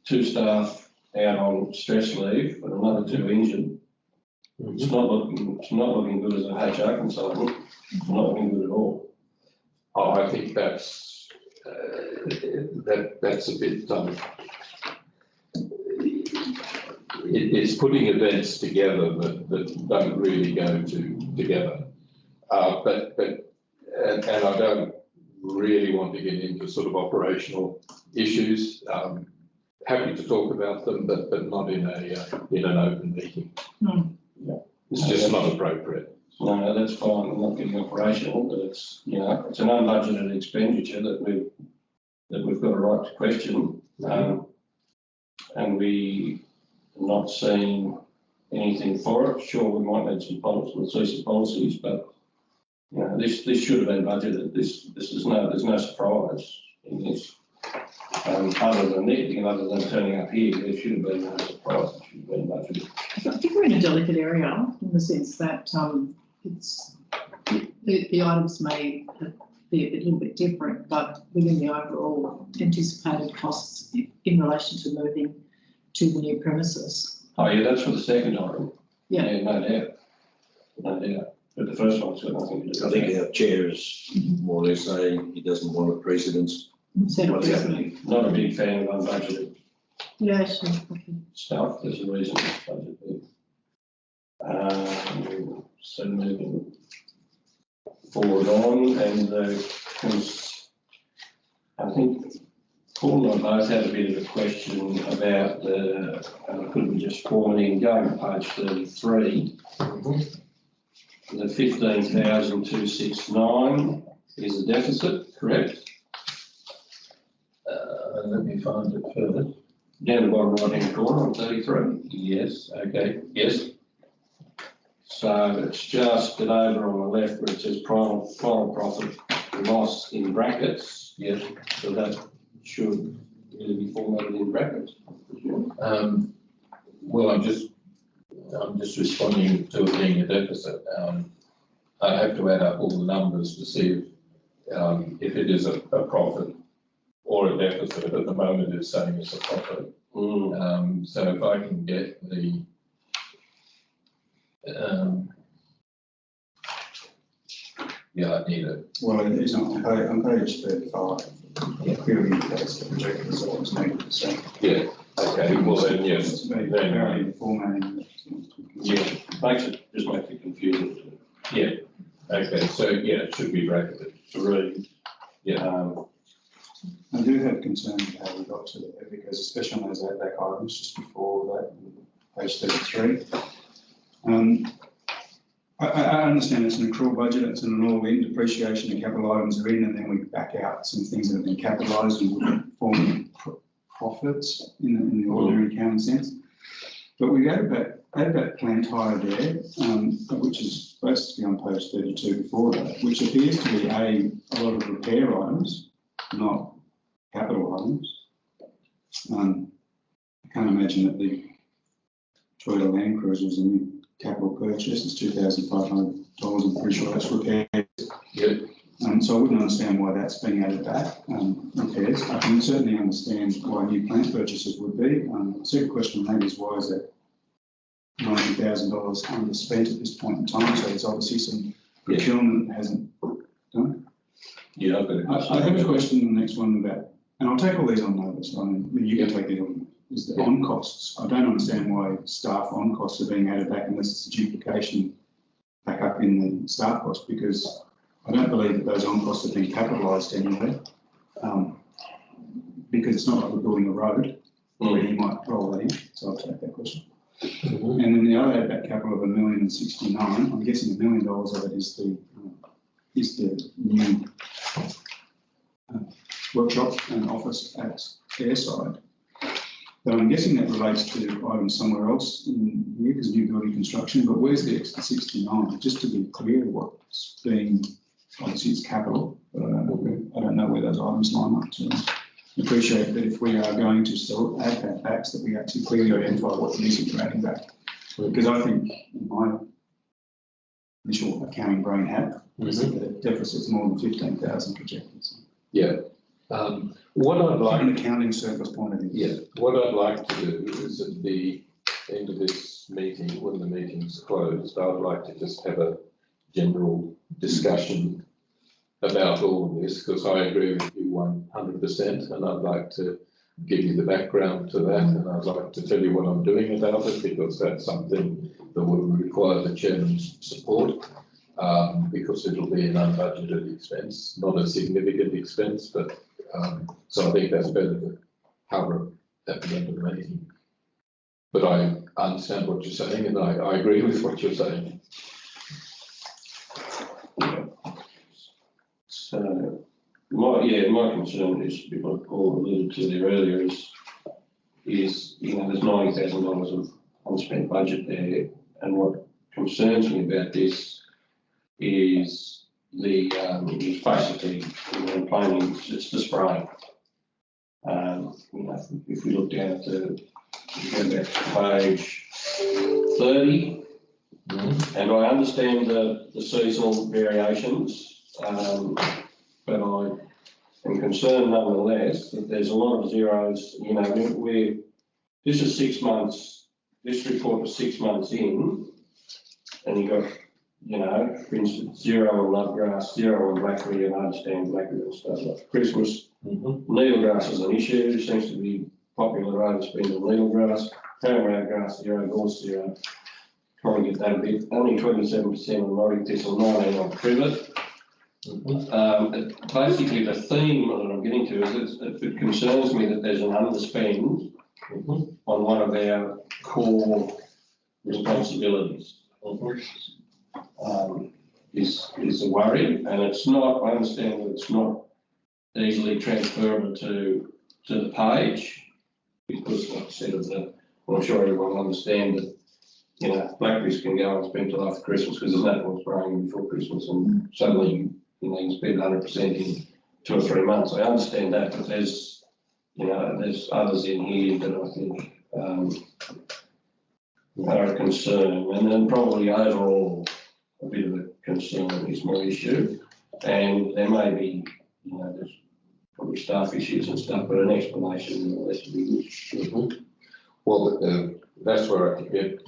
2 staff out on stress leave and another 2 injured, it's not looking good as a HR consultant. It's not looking good at all. Oh, I think that's that's a bit it's putting events together that don't really go together. And I don't really want to get into sort of operational issues. Happy to talk about them, but not in an open meeting. It's just not appropriate. No, that's fine. I'm not getting operational, but it's, you know, it's an unbudgeted expenditure that we've got a right to question. And we are not seeing anything for it. Sure, we might need some policies, we'll see some policies, but you know, this should have been budgeted. There's no surprise in this. Other than anything, other than turning up here, there should have been no surprise. It should have been budgeted. I think we're in a delicate area in the sense that the items may be a little bit different, but within the overall anticipated costs in relation to moving to the new premises. Oh yeah, that's for the second item. Yeah. No doubt. But the first one's got nothing to do with I think our chair is more or less saying he doesn't want a precedence. What's happening? Not a big fan of unbudgeted Yeah, sure. Okay. stuff. There's a reason it's budgeted. So moving forward on, and I think Paul and I both had a bit of a question about could we just form in going to page 33. The 15,269 is a deficit, correct? Let me find it further. Down the bottom right hand corner on 33. Yes, okay, yes. So it's just that over on the left where it says final profit loss in brackets. Yes. So that should really be formatted in brackets. Well, I'm just responding to it being a deficit. I have to add up all the numbers to see if it is a profit or a deficit. At the moment, it's saying it's a profit. So if I can get the yeah, I need it. Well, it is on page 35. It clearly indicates the projected result is -%. Yeah. Okay. Well then, yes. It's very formatting. Yeah, just makes it confusing. Yeah. Okay. So yeah, it should be bracketed. Three. Yeah. I do have concerns with how we got to there, because especially on those back items just before that, page 33, I understand it's an accrual budget, it's an all-in depreciation and capital items are in, and then we back out some things that have been capitalised and would form profits in the ordinary accounting sense. But we added that plant hire there, which is supposed to be on page 32 before that, which appears to be a lot of repair items, not capital items. I can't imagine that the Toyota Land Cruiser is a new capital purchase. It's $2,500. I'm pretty sure that's repairs. Yeah. So I wouldn't understand why that's being added back, repairs. I can certainly understand why new plant purchases would be. The second question on that is why is that $90,000 underspent at this point in time? So there's obviously some procurement that hasn't done. Yeah, I have a question on the next one about, and I'll take all these on notice. I mean, you can take it on. Is the on costs? I don't understand why staff on costs are being added back unless it's a duplication back up in the staff costs, because I don't believe that those on costs have been capitalised anywhere, because it's not like we're building a road where you might roll that in. So I'll take that question. And then the other add back capital of $1,069,000. I'm guessing $1 million of it is the new workshop and office at Airside. But I'm guessing that relates to items somewhere else in here, because new building construction. But where's the extra 69? Just to be clear, what's being, obviously it's capital, but I don't know where those items line up to. Appreciate that if we are going to still add that back, so that we actually clearly identify what it is that we're adding back. Because I think in my initial accounting brain hat, the deficit's more than 15,000 projected. So. Yeah. What I'd like, from an accounting surplus point of view. Yeah, what I'd like to do is at the end of this meeting, when the meeting's closed, I'd like to just have a general discussion about all of this, because I agree with you 100%, and I'd like to give you the background to that, and I'd like to tell you what I'm doing about it, because that's something that would require the chairman's support, because it'll be an unbudgeted expense, not a significant expense, but so I think that's better to cover at the end of the meeting. But I understand what you're saying, and I agree with what you're saying. So, my concern is, what Paul alluded to there earlier, is there's $90,000 of unspent budget there, and what concerns me about this is it's basically, in plain, it's the spraying. If we look down to page 30, and I understand the seasonal variations, but I am concerned nonetheless that there's a lot of zeros. This is 6 months, this report was 6 months in, and you got, for instance, 0 on lovegrass, 0 on blackberry, and I understand blackberry and stuff like Christmas. Needlegrass is an issue, seems to be popular road has been the needlegrass. Paramount grass 0, gorse 0. Trying to get that a bit. Only 27% on rotting thistle, 19 on privet. Basically, the theme that I'm getting to is it concerns me that there's an underspend on one of our core responsibilities. Is a worry, and it's not. I understand that it's not easily transferable to the page, because, like I said, I'm sure everyone will understand that blackberries can go and spend till after Christmas because there's nothing was growing before Christmas, and suddenly you can spend 100% in 2 or 3 months. I understand that, but there's others in here that I think are a concern, and then probably overall a bit of a concern is my issue, and there may be there's probably staff issues and stuff, but an explanation nonetheless would be good. Well, that's where I can get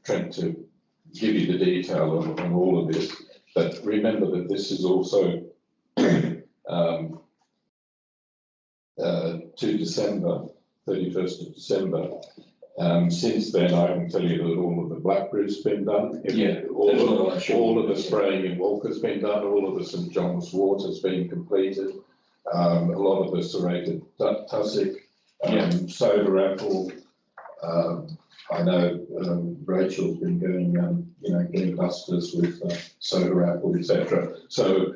Trent to give you the detail on all of this. But remember that this is also to December, 31st of December. Since then, I can tell you that all of the blackberry's been done. All of the spraying in Walker's been done. All of the St John's wort has been completed. A lot of the serrated tussock, soda apple, I know Rachel's been going, getting clusters with soda apple, etc. So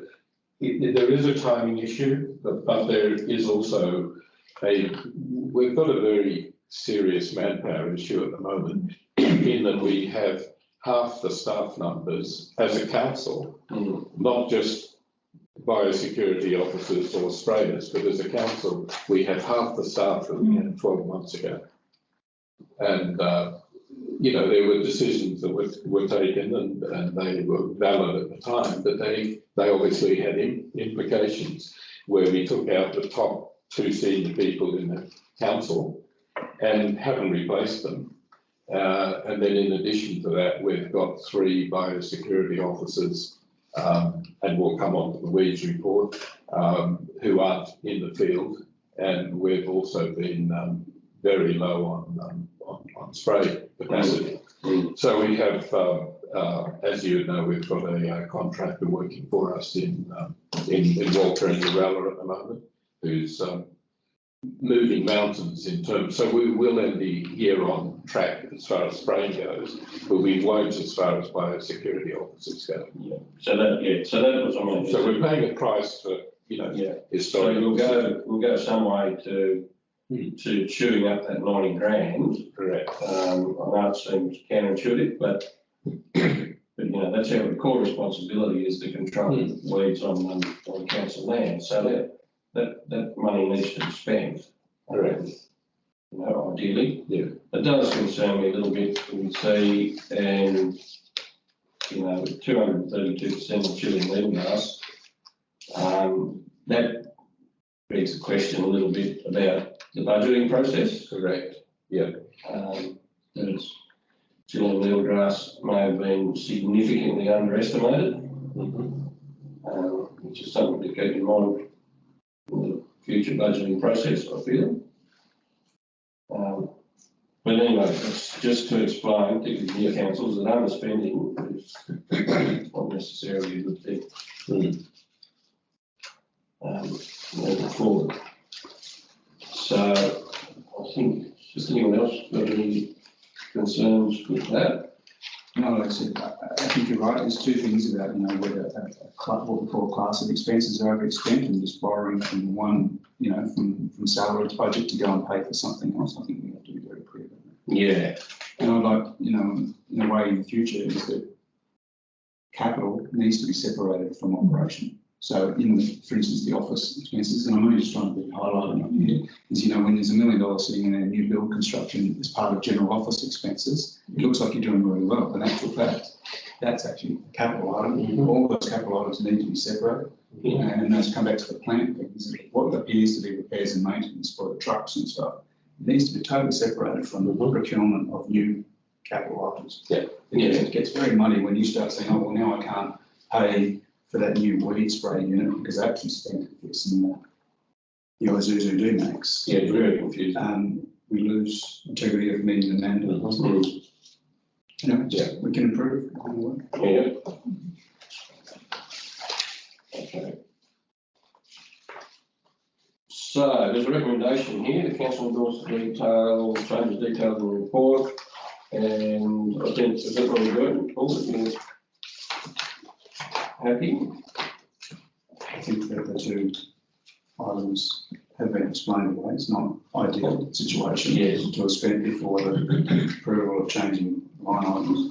there is a timing issue, but there is also we've got a very serious manpower issue at the moment in that we have half the staff numbers as a council, not just biosecurity officers or sprayers, but as a council, we have half the staff that we had 12 months ago. And, there were decisions that were taken and they were valid at the time, but they obviously had implications where we took out the top 2 senior people in the council and haven't replaced them. And then in addition to that, we've got 3 biosecurity officers, and we'll come on to the weeds report, who aren't in the field. And we've also been very low on spray capacity. So we have, as you know, we've got a contractor working for us in Walter and Urella at the moment, who's moving mountains in terms. So we will end the year on track as far as spraying goes, but we won't as far as biosecurity officers go. Yeah. So that was on my. So we're paying a price for historic. So we'll go some way to chewing up that 90 grand. Correct. I know it seems counterintuitive, but that's our core responsibility is to control weeds on council land. So that money needs to be spent. Correct. Ideally. Yeah. It does concern me a little bit when we see, and 232% of chili needle grass. That begs the question a little bit about the budgeting process. Correct. Yeah. That chili needle grass may have been significantly underestimated, which is something to keep in mind in the future budgeting process, I feel. But anyway, it's just to explain, particularly new councils, that underspending is not necessarily a good thing. Moving forward. So I think, just anyone else got any concerns with that? No, like I said, I think you're right. There's 2 things about, whether what we call a class of expenses are overspent and just borrowing from one, from salary budget to go and pay for something else. I think we have to be very clear about that. Yeah. And I'd like, in a way in the future is that capital needs to be separated from operation. So for instance, the office expenses, and I'm only just trying to be highlighting up here, is, when there's $1 million sitting in a new build construction as part of general office expenses, it looks like you're doing really well. But in actual fact, that's actually a capital item. All those capital items need to be separated. And those come back to the plant, because what appears to be repairs and maintenance for the trucks and stuff, it needs to be totally separated from the procurement of new capital items. It gets very muddy when you start saying, oh, well, now I can't pay for that new weed spray unit because I actually spent this in the Isuzu D-Max. Yeah, it's very confusing. We lose integrity of meeting the mandate. We can improve. Yeah. Okay. So there's a recommendation here. The council endorses the changes detailed in the report, and I think is that what we're doing? Happy? I think that the 2 items have been explained away. It's not ideal situation to have spent before the approval of changing line items.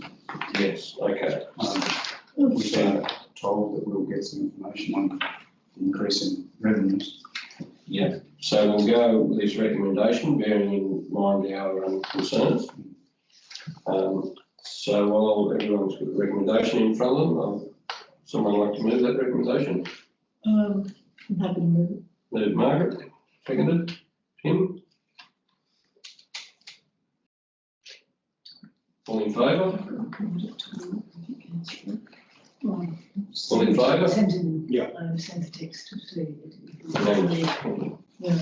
Yes, okay. We've been told that we'll get some information on the increase in revenues. Yeah, so we'll go with this recommendation, bearing in mind our concerns. So while everyone's got a recommendation in front of them, someone like to move that recommendation? I'm happy to move it. Move Margaret, seconded. Tim? All in favour? All in favour? Yeah. Send the text to Unanimous. Yeah.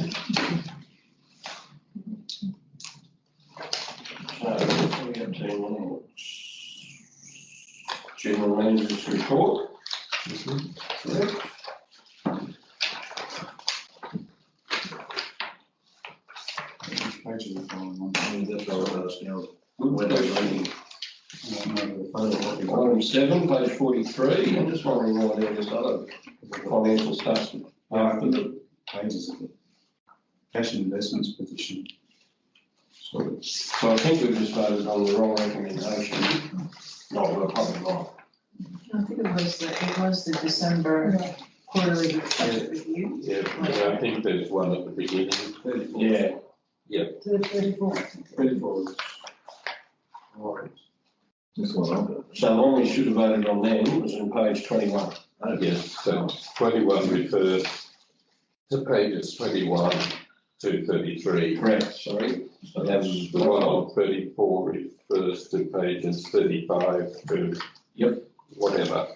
So we have to general manager's report. Correct. Which page are we on? That's what I was asking. reading. Photocopy. Item 7, page 43, I'm just wondering why there is other financial statement after the, Pages of it. Cash and investments position. So so I think we've just voted on the wrong recommendation. Not well, probably not. I think it was the December quarterly budget review. Yeah, but I think there's one at the beginning. Yeah, 34. 34. Right. That's what I'm doing. So the one we should have voted on then was on page 21. Yes, so 21 refers to pages 21 to 33. Correct, sorry. So And that's the one on 34 refers to pages 35 to. Yep. Whatever.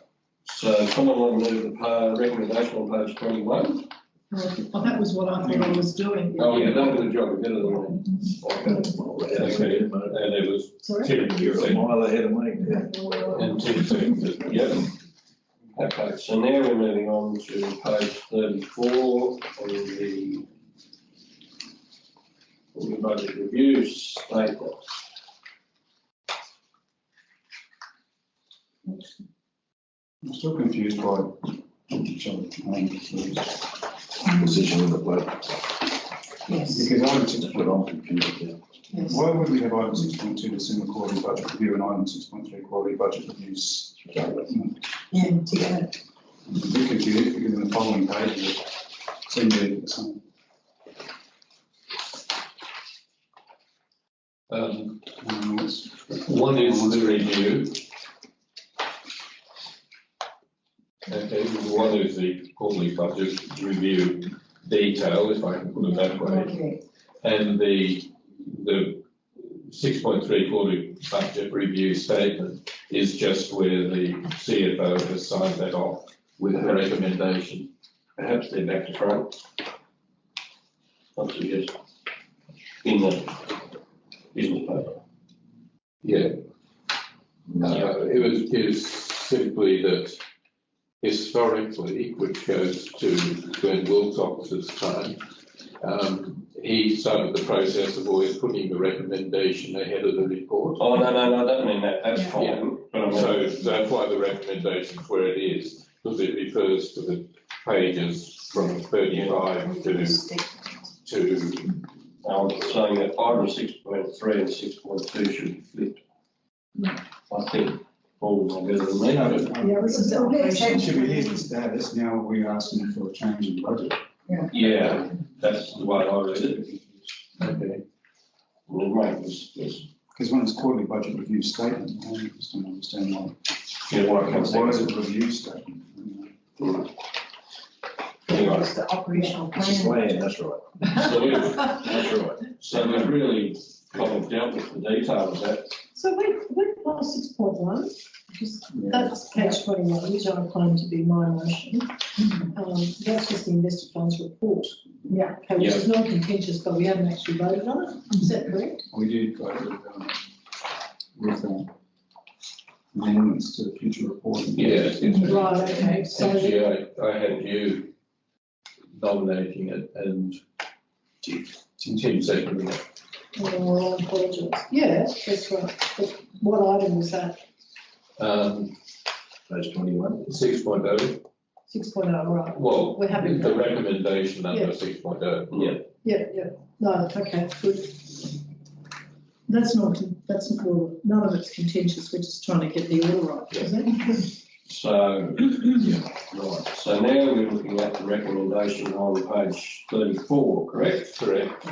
So someone want to move the recommendation on page 21? Well, that was what I thought I was doing. Oh, yeah, done a good job, better than me. Okay, and it was Sorry? Tim, You're a mile ahead of me. and Tim seconded. Yep. Okay, so now we're moving on to page 34 on the budget review statement. I'm still confused by Position in the budget. Yes, because item That's 6. what I'm confused about. yes. Why would we have item 6.2 December quarterly budget review and item 6.3 quarterly budget reviews? Yeah, together. I'm a bit confused because in the following pages it seems to be the same. One is the review. Okay, one is the quarterly budget review detail, if I can put it that way. Okay, And the 6.3 quarterly budget review statement is just where the CFO has signed that off with a recommendation. Perhaps they're back to front. I'll suggest in the business paper. Yeah. It was simply that historically, which goes to Glenn Wilcox's time, he started the process of always putting the recommendation ahead of the report. Oh, no, I don't mean that, that's Yeah. fine, but I mean. So that's why the recommendation is where it is, because it refers to the pages from 35 to I'm saying that item 6.3 and 6.2 should be flipped. I think Paul will better than me. yeah, this is the It operation. should be here status, now we're asking for a change in budget. Yeah, that's the way I read it. okay. Well, mate, this, Because when it's quarterly budget review statement, I just don't understand why. yeah, why it comes Why is down. it review statement? Anyway, It's the operational It's a plan. plan, that's right. that's right. So we've really kind of dealt with the detail of that. So we're past 6.1, because that's page 21, which I claim to be my motion. That's just the investor funds report. Yeah. Okay, which is non-contentious, but we haven't actually voted on it. Is that correct? We did go with amendments to the future reporting. Yes, it's Right, okay, so. actually, I had you nominating it and Tim seconding it. Oh, I apologise. Yeah, that's right. But what item was that? Page 21. 6.0, 6.0, right. well, We're happy with the that. recommendation under Yeah. 6.0. Yeah. Yeah, no, okay, good. That's not, well, none of it's contentious, we're just trying to get the order right, isn't it? So, yeah, right. So now we're looking at the recommendation on page 34, correct? Correct.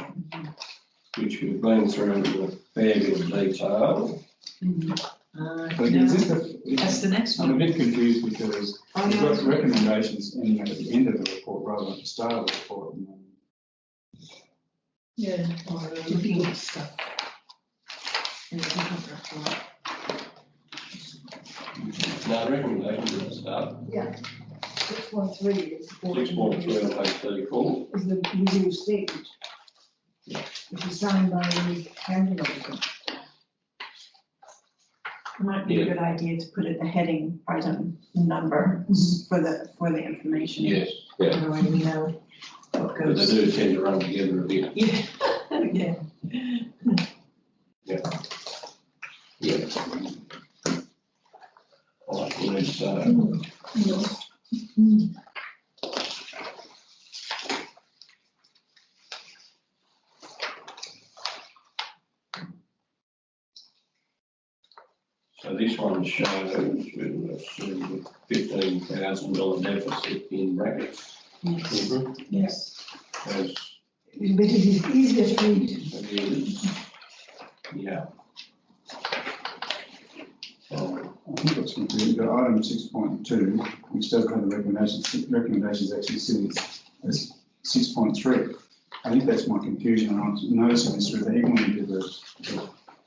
Which we've been through in a fair bit of detail. But is this That's the next I'm a one. bit confused because Oh, we've yeah. got recommendations in at the end of the report rather than at the start of the report. Yeah. Or looking at stuff. In a different report. Now, recommendation at the start, 6.3 is. 6.3 on page 34. Is the review statement. Which is signed by the county auditor. Might be a good idea to put it the heading item number for the information. Yes, yeah. Otherwise we know what But they goes. do tend to run together a bit. Yeah, yeah. Like was, so this one shows $15,000 deficit in brackets. Yes. As But it is easier to read. it is. Yeah. I think what's confusing, the item 6.2, which doesn't have the recommendations actually sitting as 6.3. I think that's my confusion, and I'm noticing this through the even when we did the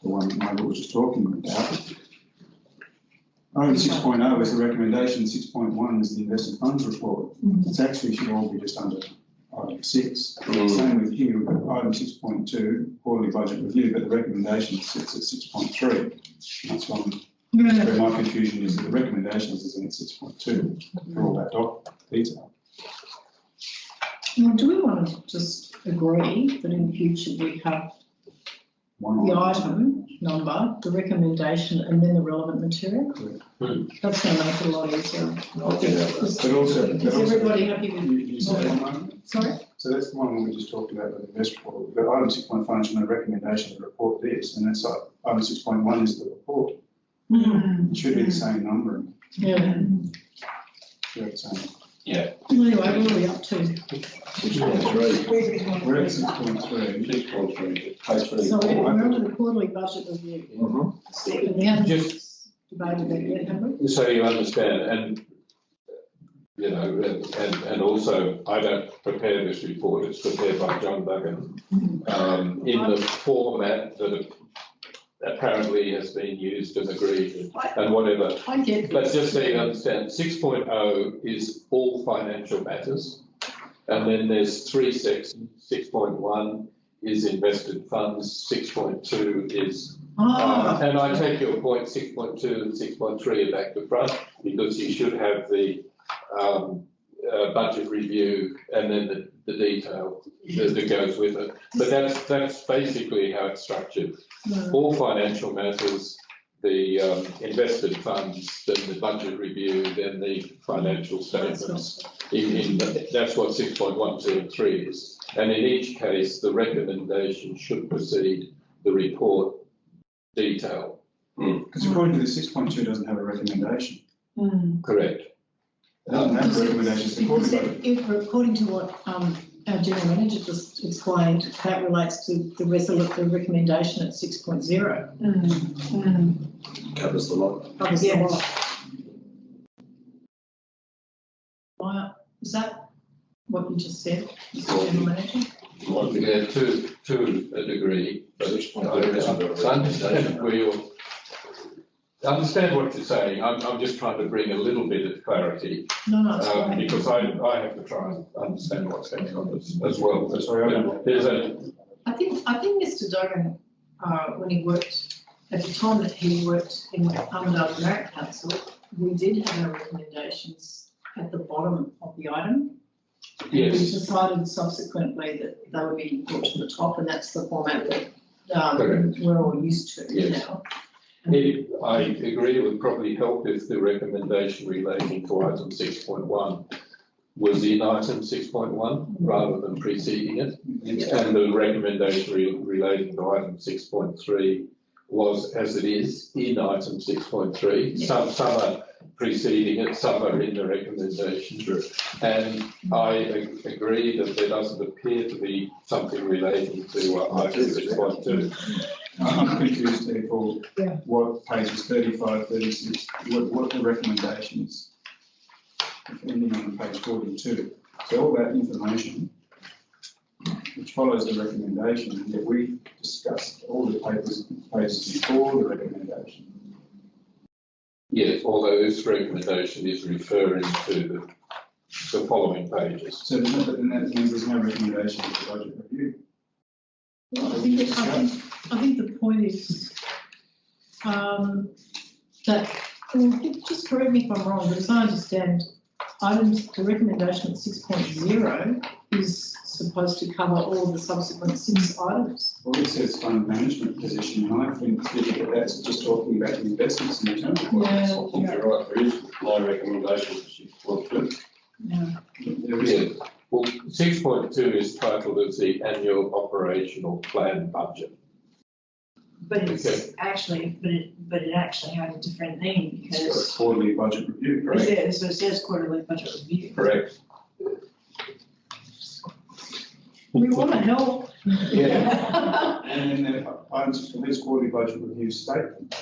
one that Margaret was just talking about. Item 6.0 is the recommendation, 6.1 is the invested funds report. It's actually should all be just under item 6. Same with here, we've got item 6.2, quarterly budget review, but the recommendation sits at 6.3. That's one. Where my confusion is that the recommendations is in 6.2 for all that detail. Well, do we want to just agree that in future we have the item number, the recommendation, and then the relevant material? That's going to make it a lot easier. But also, Is everybody happy with? you said one moment. Sorry? So that's the one we just talked about with the investment report. The item 6.5 should no recommendation of the report this, and that's item 6.1 is the report. It should be the same number. Yeah. Should be the same. Yeah. Anyway, where are we up to? 6.3. We're at 6.3. 6.3. Page 3. So we're under the quarterly budget review. And we haven't debated that yet, have we? So you understand, and you know, and also I don't prepare this report, it's prepared by John Duggan in the format that apparently has been used and agreed and whatever. I get But this. just so you understand, 6.0 is all financial matters. And then there's 3 sections. 6.1 is invested funds, 6.2 is, and I take your point, 6.2 and 6.3 are back to front because you should have the budget review and then the detail that goes with it. But that's basically how it's structured. All financial matters, the invested funds, then the budget review, then the financial statements. That's what 6.1, 2 and 3 is. And in each case, the recommendation should precede the report detail. Because according to the 6.2 doesn't have a recommendation. Correct. It doesn't have a recommendation. Because if, according to what our general manager just explained, that relates to the recommendation at 6.0. Covers the lot. Covers the lot. Why, is that what you just said, Mr. General Manager? Yeah, to a degree, but I understand where you're, understand what you're saying. I'm just trying to bring a little bit of clarity No, it's fine. because I have to try and understand what's going on as well. There's I think Mr. Duggan, when he worked, at the time that he worked in Armidale Merit Council, we did have our recommendations at the bottom of the item. yes. We decided subsequently that they would be brought to the top, and that's the format that we're all used to now. I agree it would probably help if the recommendation relating to item 6.1 was in item 6.1 rather than preceding it. And the recommendation relating to item 6.3 was as it is in item 6.3. Some are preceding it, some are in the recommendation. And I agree that there doesn't appear to be something relating to item 6.2. I'm confused therefore what pages 35, 36, what the recommendation is. Ending on page 42. So all that information which follows the recommendation that we discussed, all the pages before the recommendation. Yes, although this recommendation is referring to the following pages. So there's no, that means there's no recommendation for the budget review. Well, I think the point is that, well, just correct me if I'm wrong, but as I understand, items, the recommendation at 6.0 is supposed to cover all the subsequent 6 items. Well, it says fund management position, and I think that that's just talking about the investments in the term. I think you're right, there is no recommendation for 6.2. There is Yeah, well, 6.2 is titled as the annual operational plan budget. But it's Okay. actually, but it actually had a different name it's got a because quarterly budget review, it correct? says, so it says quarterly budget review. Correct. We want to help. Yeah. And then there are items for this quarterly budget review statement,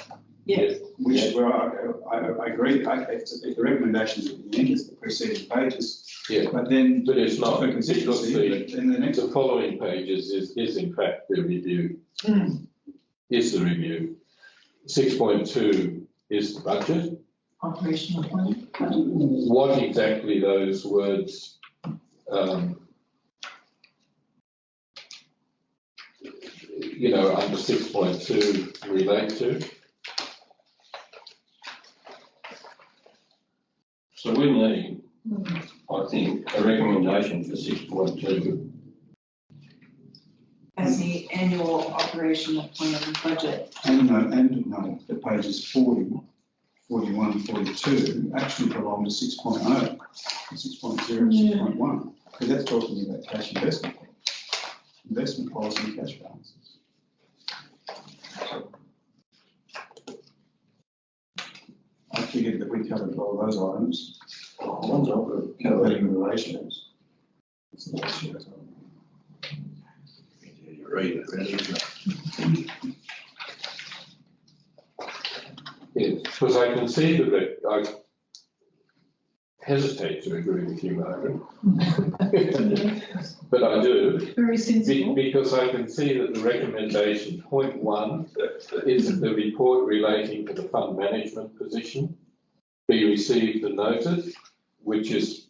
Yeah. which where I agree, if the recommendations at the end is the preceding pages. Yeah. But then. But it's not, For because consistency, but in the next, the following pages is in fact the review, is the review. 6.2 is the budget. Operational plan. What exactly those words under 6.2 relate to. So we need, I think, a recommendation for 6.2. As the annual operational plan and budget. and note that pages 40, 41, 42 actually belong to 6.0, 6.0 and 6.1, because that's talking about cash investment policy and cash balances. I figured that we covered all those items, One's not good. calculating the ratios. It's the ratios. You read it, really, isn't it? Yes, because I can see that I hesitate to agree with you, Margaret. But I do. Very sensible. Because I can see that the recommendation, point 1, is that the report relating to the fund management position be received and noted, which is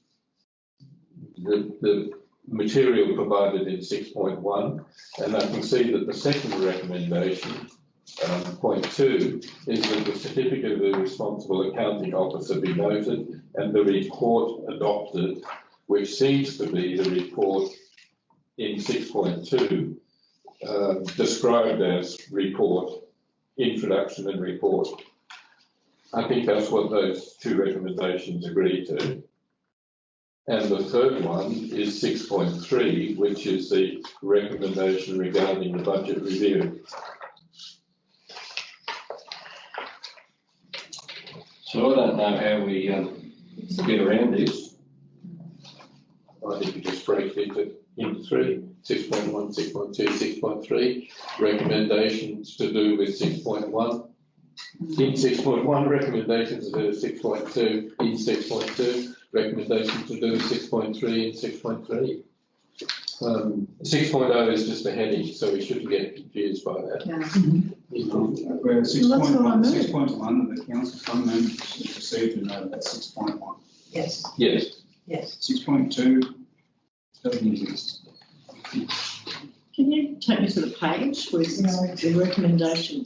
the material provided in 6.1. And I can see that the second recommendation, point 2, is that the certificate of the responsible accounting officer be noted and the report adopted, which seems to be the report in 6.2, described as report, introduction and report. I think that's what those two recommendations agree to. And the third one is 6.3, which is the recommendation regarding the budget review. So I don't know how we get around this. I think we just break it into 3, 6.1, 6.2, 6.3. Recommendations to do with 6.1. In 6.1, recommendations to do with 6.2. In 6.2, recommendations to do with 6.3 and 6.3. 6.0 is just a heading, so we shouldn't get confused by that. Where 6.1, the council fund management is received and noted, that's 6.1. Yes, Yes. yes. 6.2 doesn't exist. Can you take me to the page where it's the recommendation?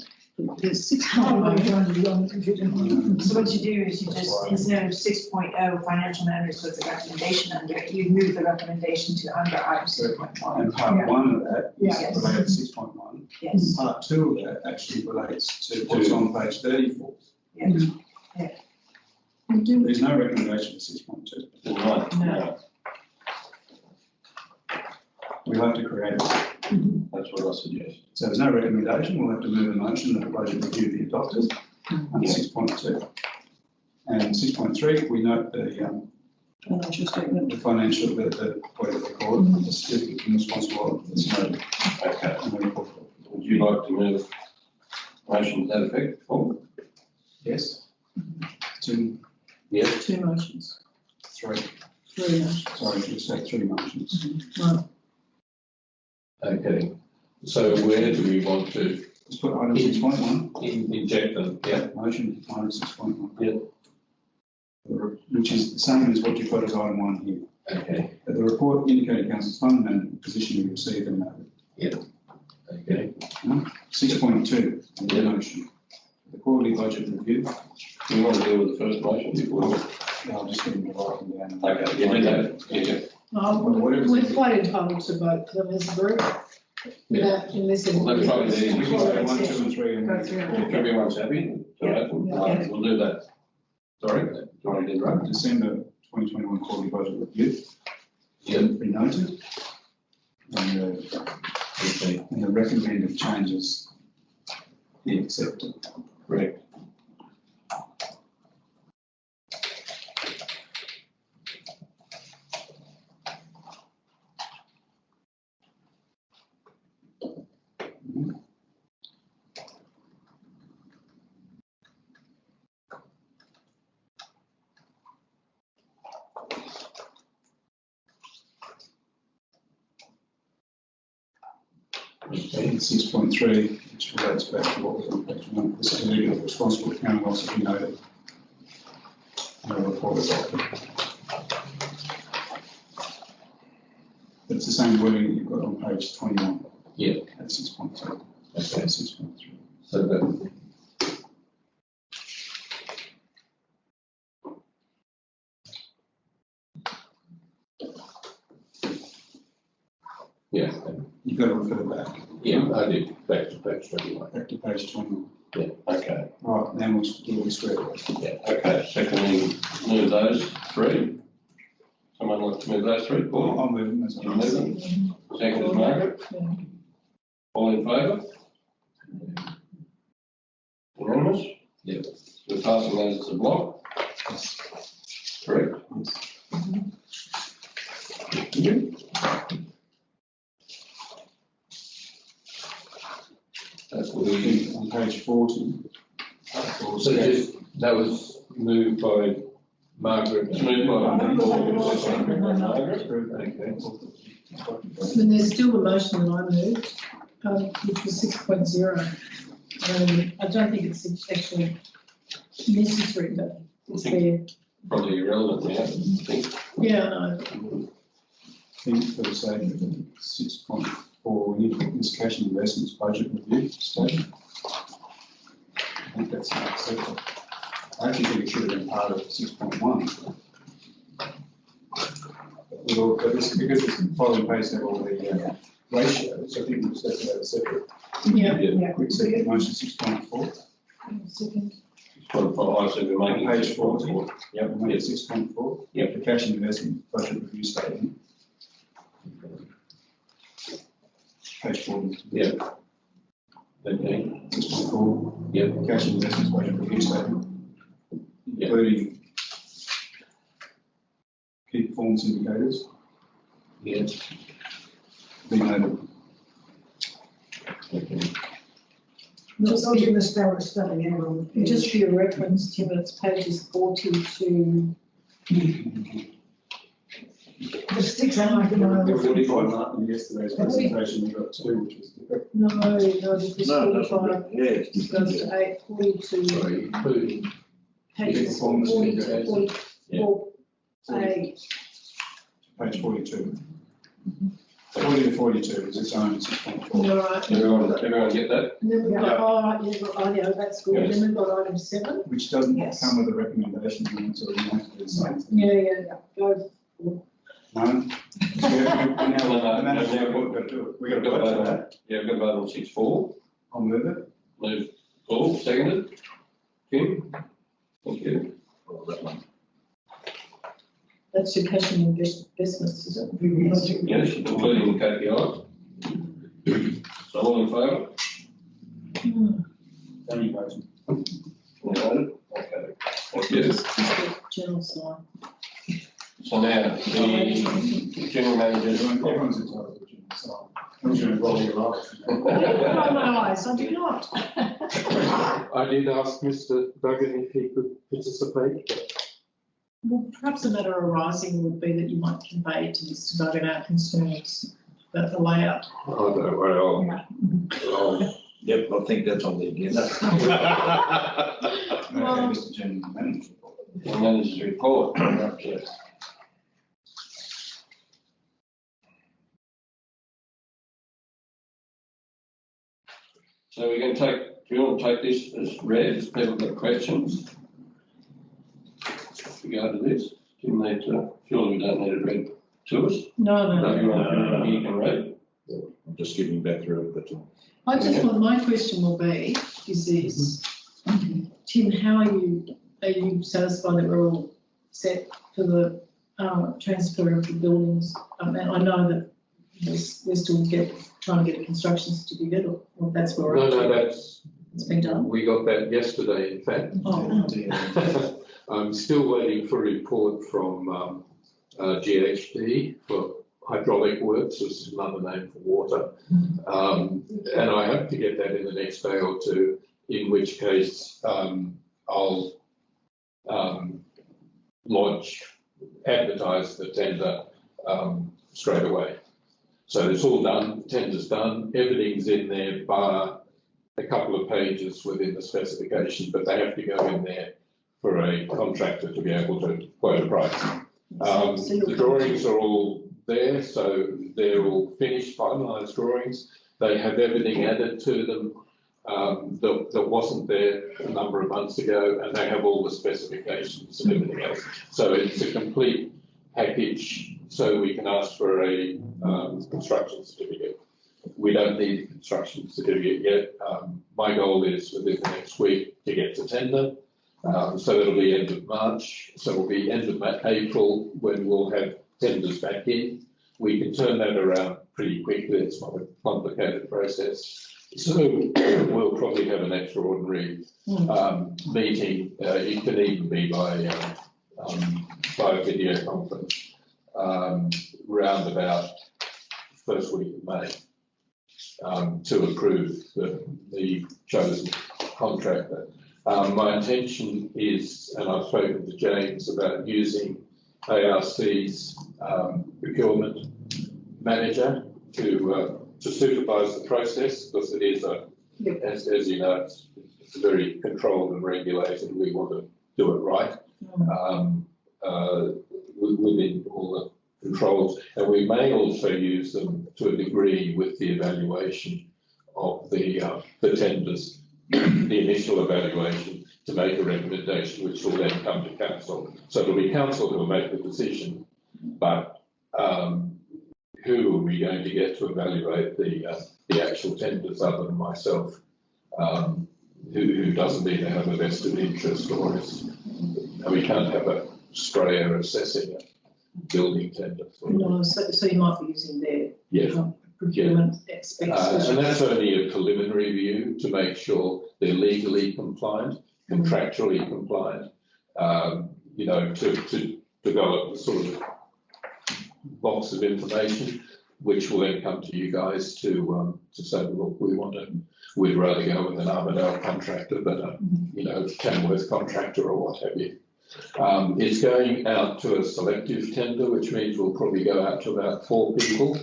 There's 6.1. So what you do is you just, instead of 6.0 financial matters with the recommendation under it, you move the recommendation to under item 6.1. And part 1 of that is Yes. related to 6.1. Yes, Part 2 of that actually relates to what's on page 34. yes. There's no recommendation for 6.2. No. No. We'll have to create it. That's what I suggest. So there's no recommendation, we'll have to move a motion that the budget review be adopted under 6.2. And 6.3, we note the Financial statement. the financial, whatever they call it, the certificate of responsible, it's noted. Okay. And the report. Would you like to move motion to that effect? Paul? Yes? 2, Yes. 2 motions. 3, 3 motions. sorry, you said 3 motions. Right. Okay. So where do we want to Let's put item 6.1, inject them? Yeah. motion item 6.1. Yeah. Which is the same as what you've got as item 1 here. Okay. That the report indicating council's fund management position be received and noted. Okay. 6.2, the motion. The quarterly budget review. Do you want to deal with the first motion before? I'll just get them to write them down. Okay, yeah, do that. Yeah. We're quite entitled to vote for them as a group. Without, unless it. Well, that's probably the easiest. We can go 1, 2 and 3 and Go through. If everyone's happy, so Yeah. we'll do that. Sorry, do you want to do that? December 2021 quarterly budget review. Yeah. Be noted. And the recommended changes be accepted. Correct. And 6.3, which relates back to what was on page 1, this is the duty of the responsible accounting officer be noted. No report adopted. It's the same wording that you've got on page 21. Yeah. At 6.2. Okay. 6.3. So that. Yeah, You've got to refer back. yeah, I did, back to page 21. Back to page 21. Okay, Right, then we'll be squared away. okay, so can we move those three? Someone like to move those three, Paul? I'll move them as You move them? Second is Margaret, all in favour? Unanimous? Yeah. We're passing those as a block? Correct? Thank you. That will be On page 40. So just, that was moved by Margaret. it's moved by Paul, seconded by Margaret. Okay. But there's still a motion that I moved, which was 6.0. I don't think it's actually necessary, but it's there. Probably irrelevant now, I think. Yeah, no. I think for the sake of 6.4, we need to put this cash and investments budget review statement. I think that's not acceptable. I actually think it should have been part of 6.1. But this, because it's following pace of all the ratios, I think we'll set that as separate. Yeah. Quick second, motion 6.4. Second. I said we're making Page 40. Yep, We'll make it yes, 6.4. Yep. The cash and investment budget review statement. Page 40. okay, 6.4. Yep. Cash and investments budget review statement, Yep. including key performance indicators, yeah, be noted. okay. Just Not for, in the study, everyone. just for your reference, Tim, it's pages 42. The sticks are like in my. There was 45 Martin in yesterday's presentation, you got 2, which was the No, because No, that's 45 yeah, it's goes to 8, 42, Sorry, including, pages performance 40 indicators. to 44, 8. page 42. 40 to 42 is its own 6.4. You're right. Everyone get that? And then we've got, yeah, that's good. Yes. Then we've got item 7. Which doesn't Yes. come with a recommendation, so we have to do the same thing. Yeah, go. No? Now, No, we've got to do it. We've got to vote for that. Yeah, we've got to vote on 6.4. I'll move it. Move, Paul, seconded. Kim? Thank you. That's your cash and investments, is it? Yes, including the KPIs. So all in favour? Only voting. United? Okay, thank you. Just the general sign. So now, the general manager. Everyone's entitled to it, so I'm going to roll your eyes. Put on my eyes, I do not. I did ask Mr. Duggan if he could participate. Well, perhaps a matter arising would be that you might convey to Mr. Duggan our concerns about the layout. Oh, don't worry, Yep, I think that's on the agenda. Okay, Mr. General Manager. The manager's report. Okay. So we're going to take, do you want to take this as read, if people got questions? With regard to this, do you need to, surely we don't need it read to us? No, no, If you no. want, you can read. I'm just skipping back through it, but I just want, my question will be, is this, Tim, how are you satisfied that we're all set for the transfer of the buildings? And I know that we're still trying to get a construction certificate, or that's where we're No, at. that's, It's been done. we got that yesterday, in fact. Oh, I'm still waiting for a report from GHD for hydraulic works, which is another name for water. And I hope to get that in the next day or two, in which case I'll advertise the tender straight away. So it's all done, tender's done, everything's in there bar a couple of pages within the specification, but they have to go in there for a contractor to be able to quote a price. The drawings are all there, so they're all finished, finalised drawings. They have everything added to them that wasn't there a number of months ago, and they have all the specifications and everything else. So it's a complete package, so we can ask for a construction certificate. We don't need a construction certificate yet. My goal is within the next week to get to tender. So it'll be end of March. So it'll be end of April when we'll have tenders back in. We can turn that around pretty quickly. It's not a complicated process. So we'll probably have an extraordinary meeting. It can even be by video conference round about first week of May to approve the chosen contractor. My intention is, and I've spoken to James about using ARC's procurement manager to supervise the process, because it is as you know, it's very controlled and regulated. We want to do it right within all the controls, and we may also use them to a degree with the evaluation of the tenders, the initial evaluation, to make a recommendation which will then come to council. So it'll be council who will make the decision, but who are we going to get to evaluate the actual tenders other than myself, who doesn't even have a vested interest, or is, we can't have a sprayer assessing a building tender. no, so you might be using their Yeah. procurement experts. And that's only a preliminary view to make sure they're legally compliant, contractually compliant, you know, to develop the sort of box of information, which will then come to you guys to say, look, we'd rather go with an Armadale contractor than a, you know, Tamworth contractor or what have you. It's going out to a selective tender, which means we'll probably go out to about 4 people,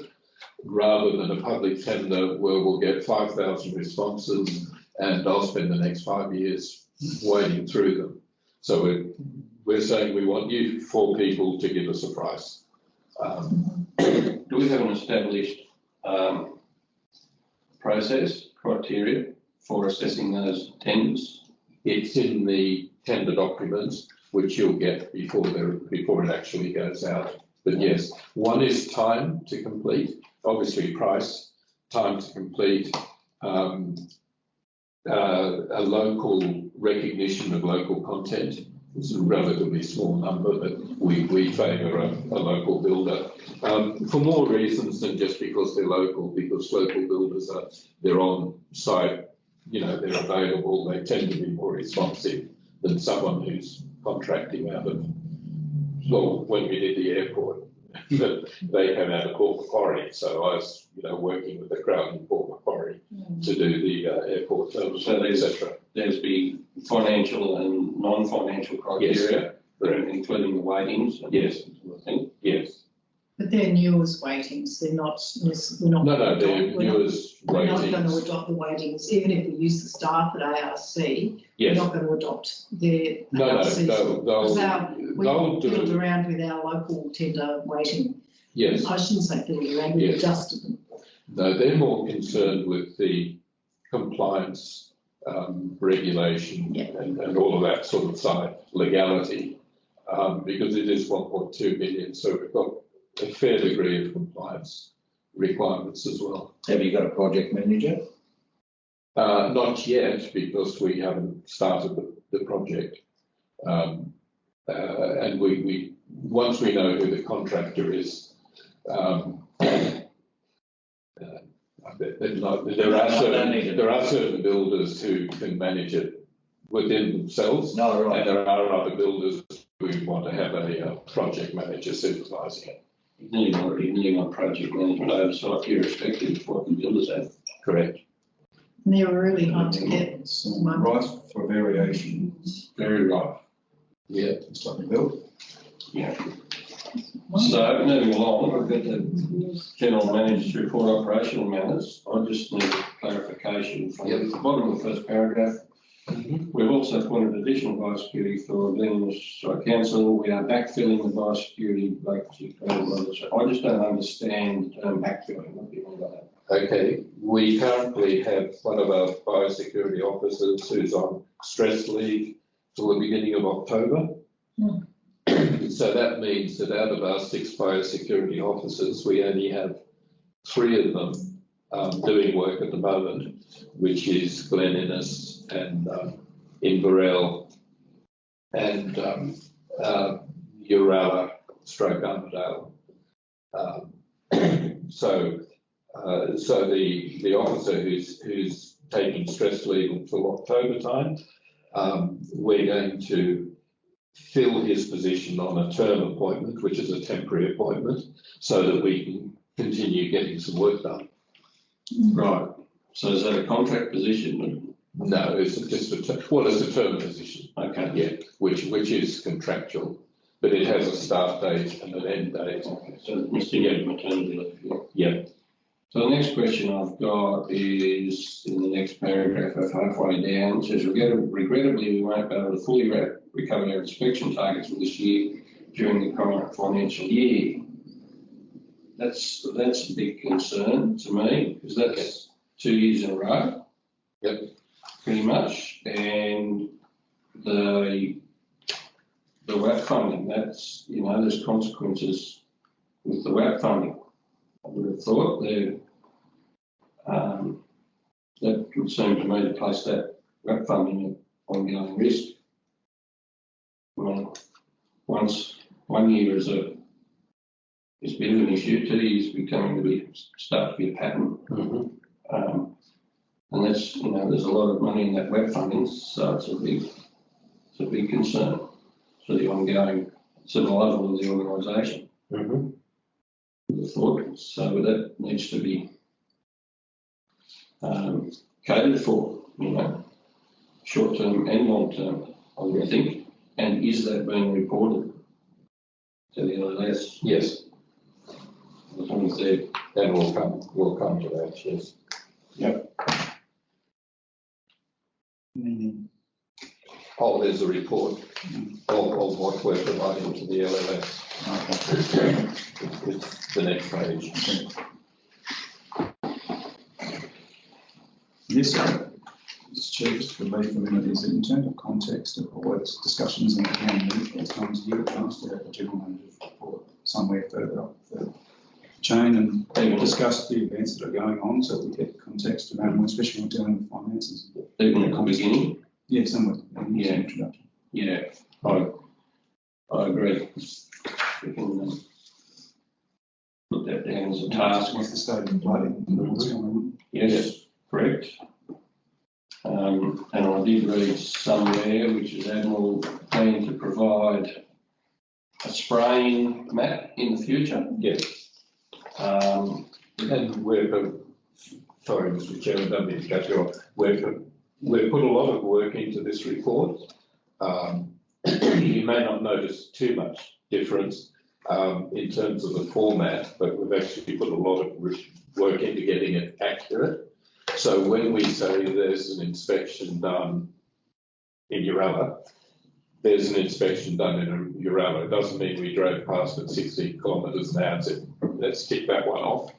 rather than a public tender where we'll get 5,000 responses and I'll spend the next 5 years wading through them. So we're saying we want you 4 people to give us a price. Do we have an established process, criteria for assessing those tenders? It's in the tender documents, which you'll get before it actually goes out. But yes, one is time to complete, obviously price, time to complete, a local recognition of local content. It's a relatively small number, but we favour a local builder for more reasons than just because they're local, because local builders they're on site, you know, they're available, they tend to be more responsive than someone who's contracting out of, well, when we did the airport, they came out of Port Macquarie, so I was, you know, working with the crowd in Port Macquarie to do the airport terms, etc. There's the financial and non-financial criteria, including the weightings. Yes. I think. Yes. But they're NEWA's weightings, they're not, we're not. No, they're NEWA's We're not going to ratings. adopt the weightings, even if we use the staff at ARC, we're Yes. not going to adopt their No, ARC's. We they'll fiddled do, around with our local tender weighting. yes. I shouldn't say fiddled around, we Yes. adjusted them. No, they're more concerned with the compliance, regulation and all of that sort of side, legality, because it is 1.2 billion. So we've got a fair degree of compliance requirements as well. Have you got a project manager? Not yet, because we haven't started the project. And we once we know who the contractor is, there are certain builders who can manage it within themselves. No, right. And there are other builders who want to have a project manager supervising it. Nearly on project management oversight, irrespective of what the builders have. Correct. And they're really hard to get. It's right for variation, Very right. Yeah. just like the bill. Yeah. So moving along, we've got the general manager's report operational matters. I just need clarification from the bottom of the first paragraph. We've also appointed additional biosecurity for Glen's Council. We are backfilling the biosecurity vacancy. I just don't understand the term backfilling. What do you mean by that? Okay, we currently have one of our biosecurity officers who's on stress leave till the beginning of October. So that means that out of our 6 biosecurity officers, we only have 3 of them doing work at the moment, which is Glen Innes and Inverell and Uralla stroke Armadale. So the officer who's taking stress leave until October time, we're going to fill his position on a term appointment, which is a temporary appointment, so that we can continue getting some work done. Right. So is that a contract position? No, it's just it's a term position. Okay. Yeah, which is contractual, but it has a start date and an end date. Okay. So it must be getting maternity leave. Yeah. So the next question I've got is in the next paragraph of halfway down. It says, regrettably, we won't be able to fully recover our inspection targets for this year during the current financial year. That's a big concern to me, because that's 2 years in a row. Yep. Pretty much. And the WAP funding, that's, there's consequences with the WAP funding. I would have thought that would seem to me to place that WAP funding at ongoing risk. Well, once 1 year is a bit of an issue, 2 years becoming to start to be a pattern. And that's, there's a lot of money in that WAP funding, so it's a big concern for the ongoing civil level of the organisation. The thought, so that needs to be catered for, short term and long term, I would think. And is that being reported to the LLS? Yes. As long as they're Then we'll come to that. Yes. Yep. Meaning, Oh, there's a report of what we're providing to the LLS. It's the next page. yes, sir. Mr. Chair, just for me for a minute, is that in terms of context of what discussions in the community, at times you get asked to have a general manager's report somewhere further up the chain and discuss the events that are going on, so we get context around them, especially when dealing with finances. Even at the beginning? Yeah, somewhere. Yeah. Introduction. Yeah, I agree. We can put that down as a task. What's the state of play? What's going on? Yes, correct. And I did read somewhere, which is Admiral planning to provide a spraying map in the future. Yes. And sorry, Mr. Chairman, don't mean to cut you off. We've put a lot of work into this report. You may not notice too much difference in terms of the format, but we've actually put a lot of work into getting it accurate. So when we say there's an inspection done in Uralla, there's an inspection done in Uralla. It doesn't mean we drove past at 60 kilometres an hour and said, let's tick that one off.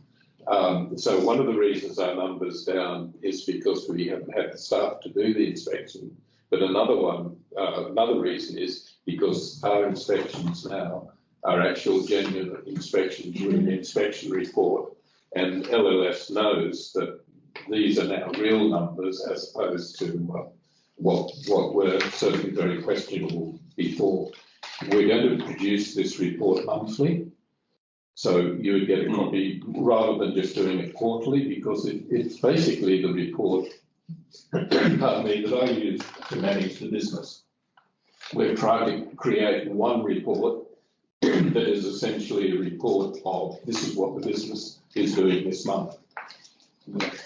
So one of the reasons our number's down is because we haven't had the staff to do the inspection. But another reason is because our inspections now are actual genuine inspections with an inspection report. And LLS knows that these are now real numbers as opposed to what were certainly very questionable before. We're going to produce this report monthly. So you would get a copy rather than just doing it quarterly, because it's basically the report pardon me, that I use to manage the business. We're trying to create one report that is essentially a report of this is what the business is doing this month.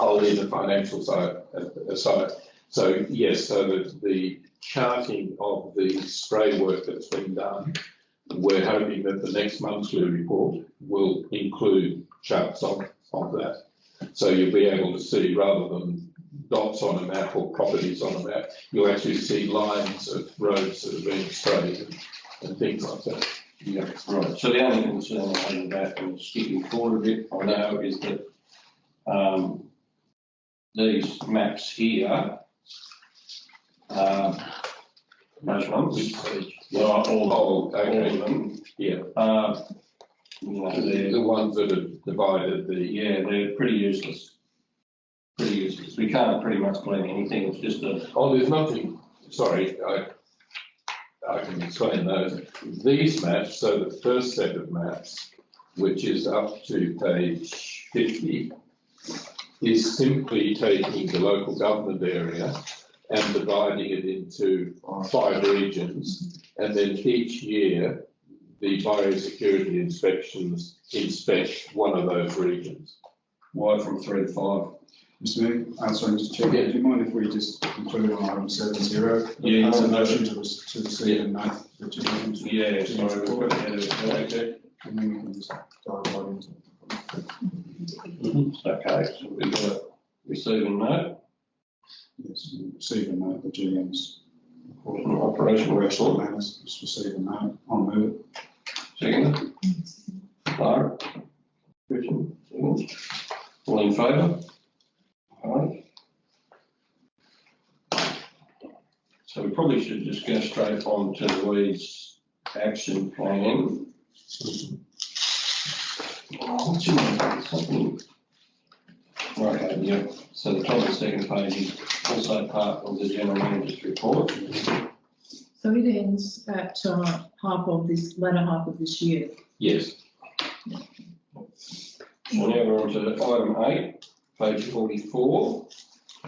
I'll leave the financial side aside. So yes, so the charting of the spray work that's been done, we're hoping that the next monthly report will include charts of that. So you'll be able to see, rather than dots on a map or properties on a map, you'll actually see lines of roads that are being sprayed and things like that. Yeah, right. So the only concern I have about, and skipping forward a bit, I know, is that these maps here, those ones, all of them, Yeah. You know, they're, The ones that are divided, yeah, they're pretty useless. Pretty useless. We can't pretty much blame anything. It's just a. oh, there's nothing, sorry, I can explain those. These maps, so the first set of maps, which is up to page 50, is simply taking the local government area and dividing it into 5 regions, and then each year the biosecurity inspections inspect one of those regions. Why from 3 to 5? Mr. Mayor, sorry, Mr. Chair, Yeah. do you mind if we just conclude on item 7.0? Yeah, Pass a you want motion to receive and note the GM's. Yeah, sorry, we've got ahead of it. Okay. And then we can just dive right into it. Okay, so we've got a receive and note, Yes, receive and note the GM's. operational Operational report. matters, just receive and note. I'll move it. Second. Clara. Christian. Second. All in favour? Aye. So we probably should just go straight on to Louise's action plan. Oh, what's your name? Something. Okay, yeah. So the top of the second page is also part of the general manager's report. So it ends at latter half of this year. Yes. So now we're on to item 8, page 44.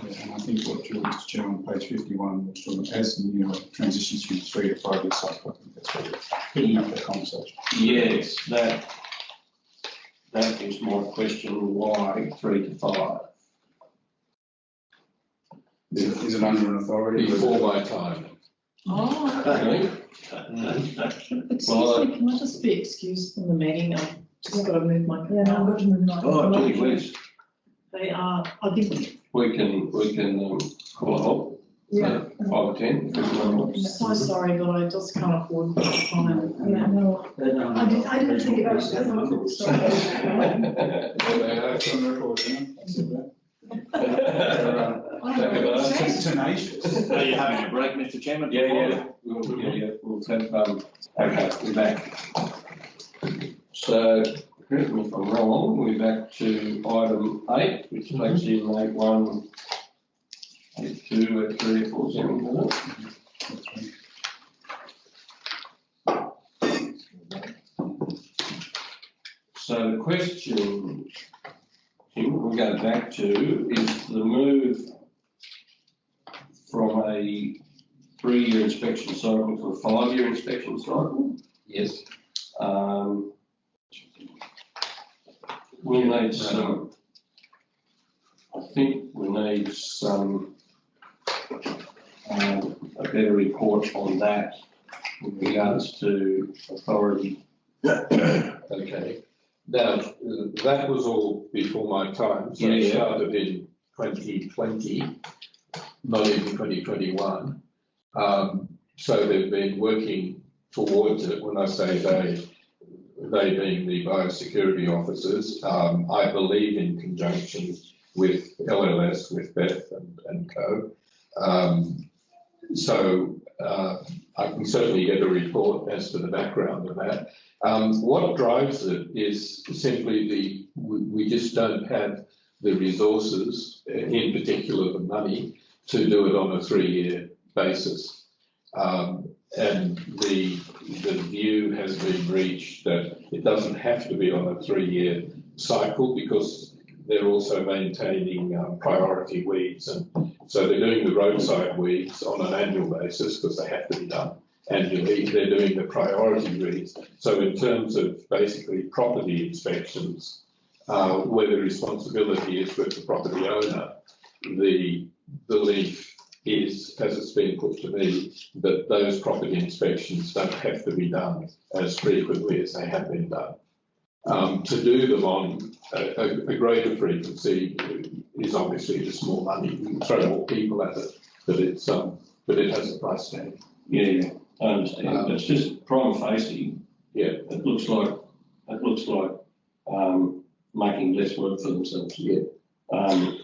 Yeah, and I think what you're, Mr. Chair, on page 51, which sort of as the NEWA transitions from 3 to 5 year cycle, I think that's what we're picking up that conversation. Yes, that is my question, why 3 to 5? Is it under an authority? Before my time. Oh, Really? excuse me, can I just be excused from the meeting? I've just got to move my. Yeah, no, I've got to move my. Oh, gee whiz. They are, I think, We can call a halt, Yeah. 5 or 10. if we want. I'm so sorry, but I just can't afford the time. Yeah, no, I didn't think about it. I thought it was sorry. That's on record, yeah. That's it, yeah. Tenacious. Are you having a break, Mr. Chairman? Yeah, we'll take, okay, we're back. So, correct me if I'm wrong, we're back to item 8, which takes in 8.1, 8.2, 8.3, 4, 7, isn't it? So the question, Tim, we'll go back to is the move from a 3-year inspection cycle to a 5-year inspection cycle. Yes. We'll need some, I think we need some, a better report on that with regards to authority. Okay. Now, that was all before my time, so it Yeah. started in 2020, not even 2021. So they've been working towards it. When I say they being the biosecurity officers, I believe in conjunction with LLS, with Beth and co. So I can certainly get a report as to the background of that. What drives it is simply we just don't have the resources, in particular the money, to do it on a 3-year basis. And the view has been reached that it doesn't have to be on a 3-year cycle, because they're also maintaining priority weeds, and so they're doing the roadside weeds on an annual basis because they have to be done annually. They're doing the priority weeds. So in terms of basically property inspections, where the responsibility is with the property owner, the belief is, as it's been put to me, that those property inspections don't have to be done as frequently as they have been done. To do them on a greater frequency is obviously just more money. We can throw more people at it, but it has a price tag. Yeah, I understand. It's just prima facie. Yeah, It looks like making less work for themselves. yeah,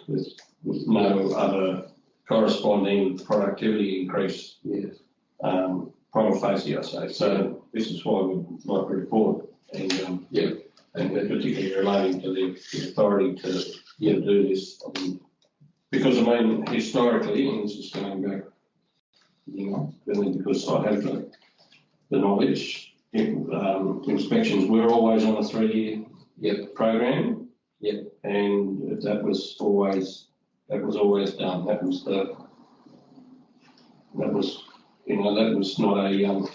With no other corresponding productivity increase. yes. Prima facie, I say. So this is why we'd like a report, and and particularly relating to the authority to do this. Because I mean, historically, and this is going back, really, because I have the knowledge, inspections were always on a 3-year program. Yep. And that was always done. That was not a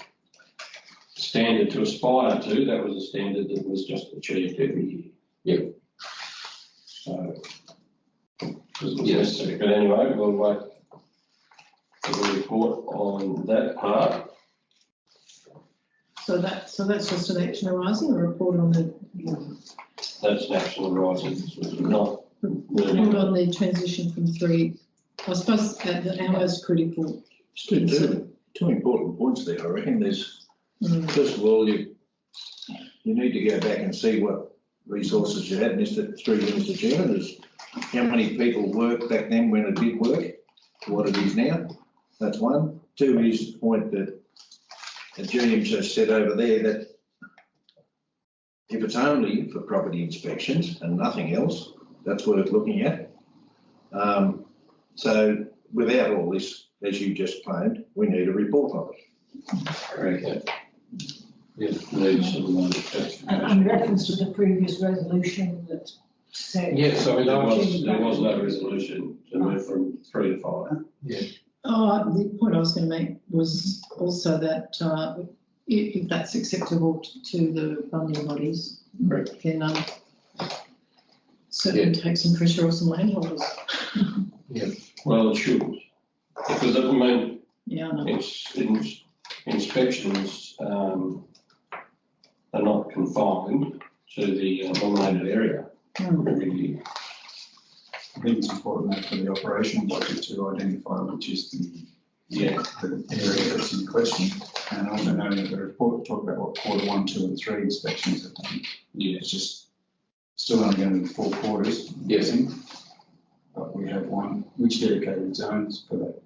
standard to aspire to. That was a standard that was just achieved every year. Yep. So it was necessary. But anyway, we'll wait for the report on that part. So that's just an action arising, or report on the That's national rising, not report on the transition from 3. I suppose our most critical. Two important points there, I reckon. There's, first of all, you need to go back and see what resources you had, through Mr. Chairman, is how many people worked back then when it did work to what it is now. That's one. Two is the point that James has said over there, that if it's only for property inspections and nothing else, that's worth looking at. So without all this, as you just claimed, we need a report on it. Okay. Yes, needs some And reference to the previous resolution that said. yes, I mean, there was no resolution to move from 3 to 5. Yeah. The point I was going to make was also that if that's acceptable to the funding bodies, then certainly take some pressure off some landholders. Yeah. Well, it should, because I mean, Yeah, I know. Inspections are not confined to the nominated area every year. I think it's important that for the operational budget to identify which is the area that's in question. And I don't know that the report talk about what quarter 1, 2 and 3 inspections have done. Yeah. It's just still only going to be 4 quarters, I'm guessing. But we have one, which dedicated zones for that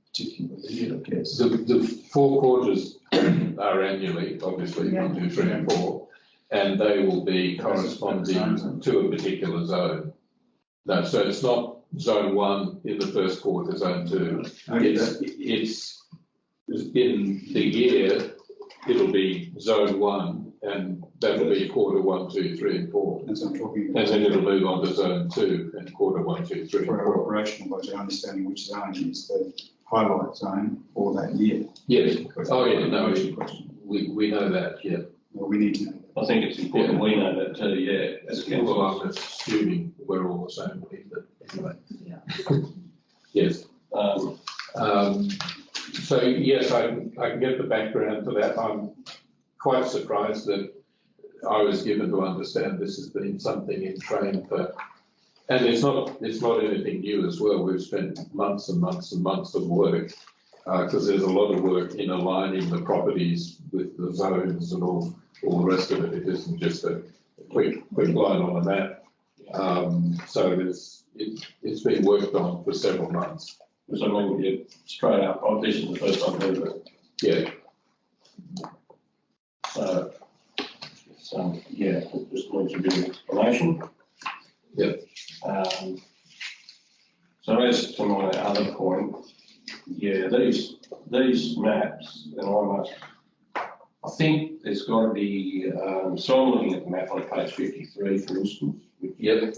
particular year, I guess. The 4 quarters are annually, obviously, 1, 2, 3 and 4, and they will be corresponding to a particular zone. No, so it's not zone 1 in the first quarter, zone 2. It's in the year, it'll be zone 1, and that'll be quarter 1, 2, 3 and 4. As I'm talking about. And then it'll move on to zone 2 and quarter 1, 2, 3 and For our 4. operational budget, understanding which zone is the highlight zone for that year. Yes. Oh, yeah, no, Question. we know that, yeah. Well, we need to know. I think it's important we know that too, yeah, as a Well, council. I'm assuming we're all the same, but anyway. Yeah. Yes. So yes, I can get the background to that. I'm quite surprised that I was given to understand this has been something in train for, and it's not anything new as well. We've spent months and months and months of work because there's a lot of work in aligning the properties with the zones and all the rest of it. It isn't just a quick line on a map. So it's been worked on for several months. Because I mean, straight up, this is the first I've heard of it. Yeah, So, yeah, just needs a bit of explanation. Yep. So as to my other point, yeah, these maps, and I think there's got to be, so I'm looking at the map on page 53, for instance. yep,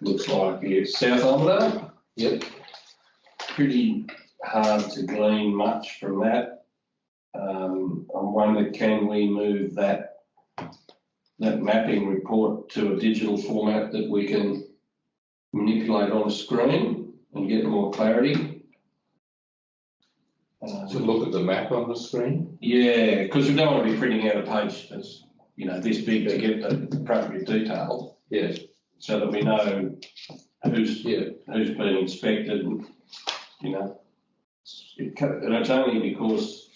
Looks like it's South Armidale. yep. Pretty hard to glean much from that. I'm wondering, can we move that mapping report to a digital format that we can manipulate on a screen and get more clarity? To look at the map on the screen? Yeah, because we don't want to be printing out a page that's, this big to get the appropriate detail. Yes. So that we know who's been inspected, and, and it's only because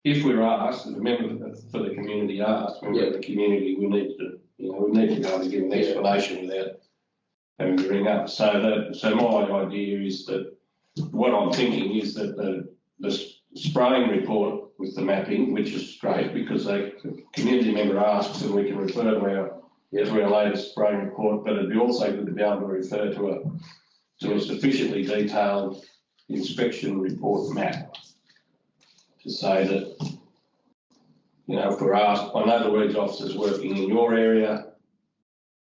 if we're asked, as a member for the community asked, member of the community, we need to be able to give an explanation without having to ring up. So my idea is that what I'm thinking is that the spraying report with the mapping, which is great because the community member asks and we can refer to our latest spraying report, but it'd be also good to be able to refer to a sufficiently detailed inspection report map to say that, if we're asked, I know the weeds officer's working in your area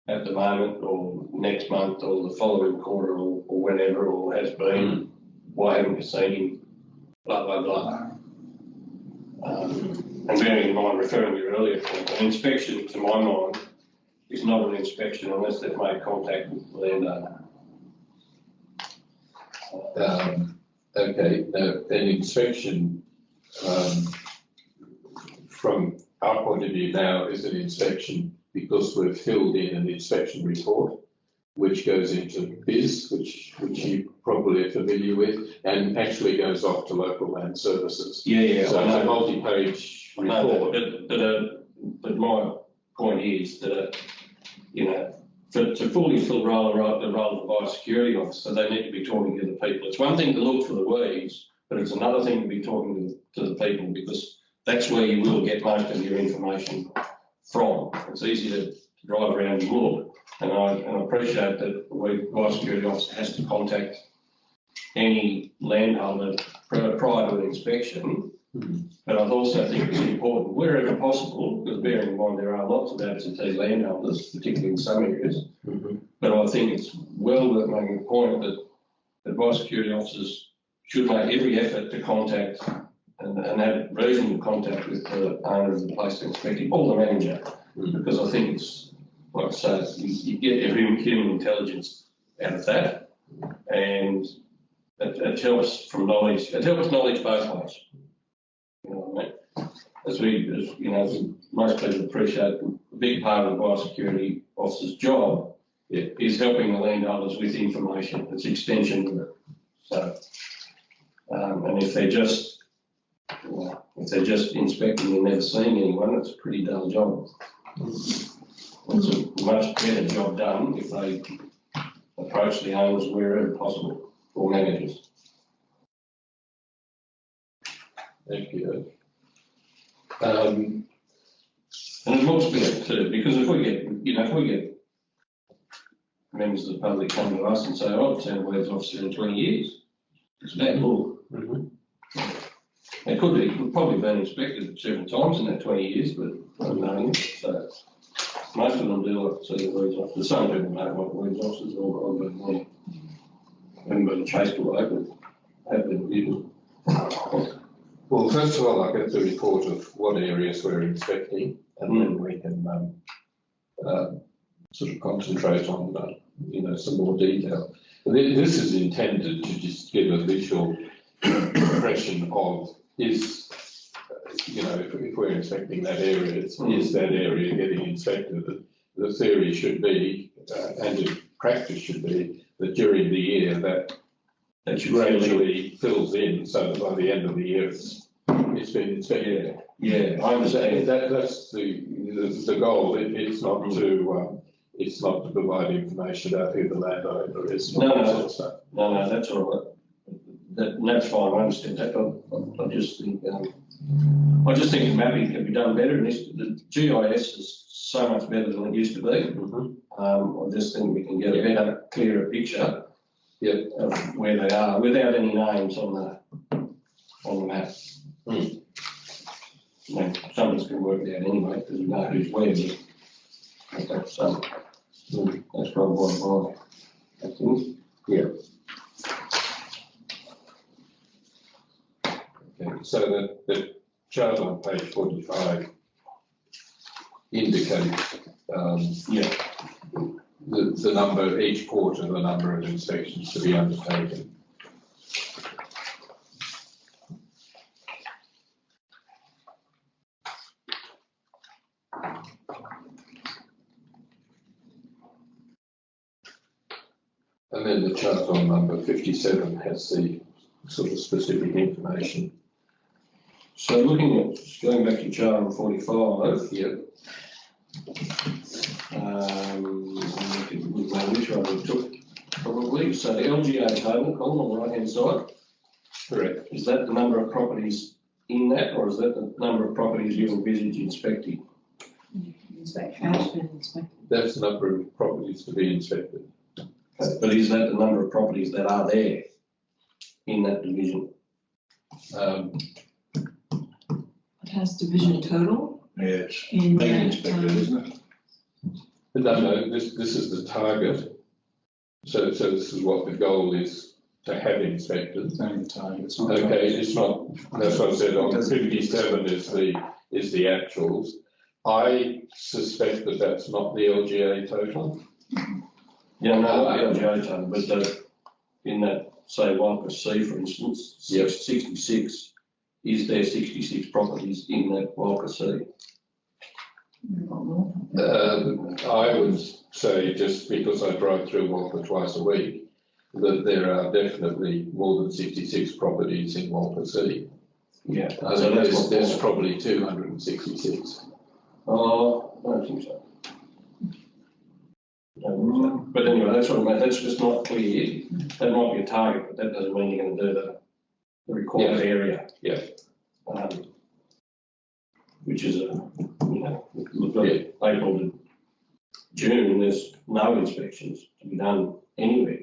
at the moment or next month or the following quarter or whenever or has been, why haven't you seen him, blah, blah, blah. And bearing in mind, referring to your earlier point, an inspection, to my mind, is not an inspection unless they've made contact with the landowner. Okay, now an inspection from our point of view now is an inspection because we've filled in an inspection report which goes into BIS, which you probably are familiar with, and actually goes off to local land services. Yeah. So it's a multi-page report. But my point is that, to fully fill the role of the biosecurity officer, they need to be talking to the people. It's one thing to look for the weeds, but it's another thing to be talking to the people because that's where you will get most of your information from. It's easy to drive around and look. And I appreciate that the biosecurity officer has to contact any landholder prior to an inspection, but I also think it's important, wherever possible, because bearing in mind there are lots of absentee landholders, particularly in some areas, but I think it's well worth making a point that biosecurity officers should make every effort to contact and have reasonable contact with the owner of the place to inspect him, or the manager, because I think it's, like I say, you get human intelligence out of that, and it helps from knowledge. It helps knowledge both ways. You know what I mean? As most people appreciate, a big part of the biosecurity officer's job is helping the landowners with information. It's extension of it. So, and if they're just inspecting and never seeing anyone, it's a pretty dull job. It's a much better job done if they approach the owners wherever possible, or managers. Thank you. And it looks better too, because if we get members of the public come to us and say, "Oh, I've turned a weeds officer in 20 years," it's bad look. It could probably been inspected 7 times in that 20 years, but I'm knowing it. So most of them do like to see the weeds officers. Some people don't like weeds officers, or haven't been chased away, but have been used. Well, first of all, I'll get the report of what areas we're inspecting, and then we can sort of concentrate on some more detail. This is intended to just give a visual impression of if we're inspecting that area, is that area getting inspected? The theory should be, and in practice should be, that during the year that gradually fills in, so that by the end of the year it's been inspected. Yeah, I understand. That's the goal. It's not to provide information about who the landowner is. No, that's all right. and that's fine, I understand that, I just think, the mapping can be done better, and the GIS is so much better than it used to be. I just think we can get a better, clearer picture of where they are, without any names on the map. I mean, some of us can work it out anyway, because we know who's where, but that's probably why, I think. Okay, so the chart on page 45 indicates the number, each quarter, the number of inspections to be undertaken. And then the chart on number 57 has the sort of specific information. So going back to chart on 45, which one we took probably. So the LGA total column on the right hand side. Correct. Is that the number of properties in that, or is that the number of properties you envisage inspecting? That's the number of properties to be inspected. But is that the number of properties that are there in that division? It has division total. Yeah, it's In being that, inspected, isn't it? No, this is the target. So this is what the goal is to have inspected. It's only the target, it's not. Okay, it's not, that's what I said, on 57 is the actuals. I suspect that that's not the LGA total. Yeah, no, the LGA total, but in that, say, Walker C, for instance, 66, is there 66 properties in that Walker C? I would say, just because I drive through Walker twice a week, that there are definitely more than 66 properties in Walker C. Yeah. So there's probably 266. Oh, I don't think so. But anyway, that's what I mean. That's just not clear. That might be a target, but that doesn't mean you're going to do the required area. Yeah. Which is we've got April to June. There's no inspections to be done anywhere.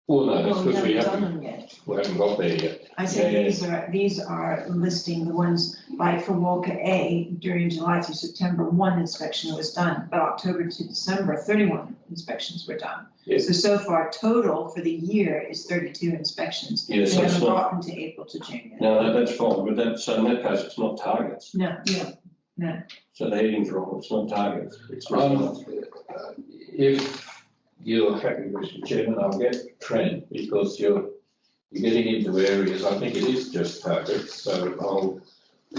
Well, no, that's Well, because we haven't done haven't them yet. got there yet. I said Yeah. these are listing the ones, like for Walker A, during July through September, 1 inspection was done, but October to December, 31 inspections were done. Yes. So far total for the year is 32 inspections. Yeah, so They it's haven't not. gotten to April to June yet. No, that's fine. But so in that case, it's not targets. No, So the heading's wrong. It's not targets. It's If you're happy, Mr. Chairman, I'll get Trent, because you're getting into areas, I think it is just targets, so I'll,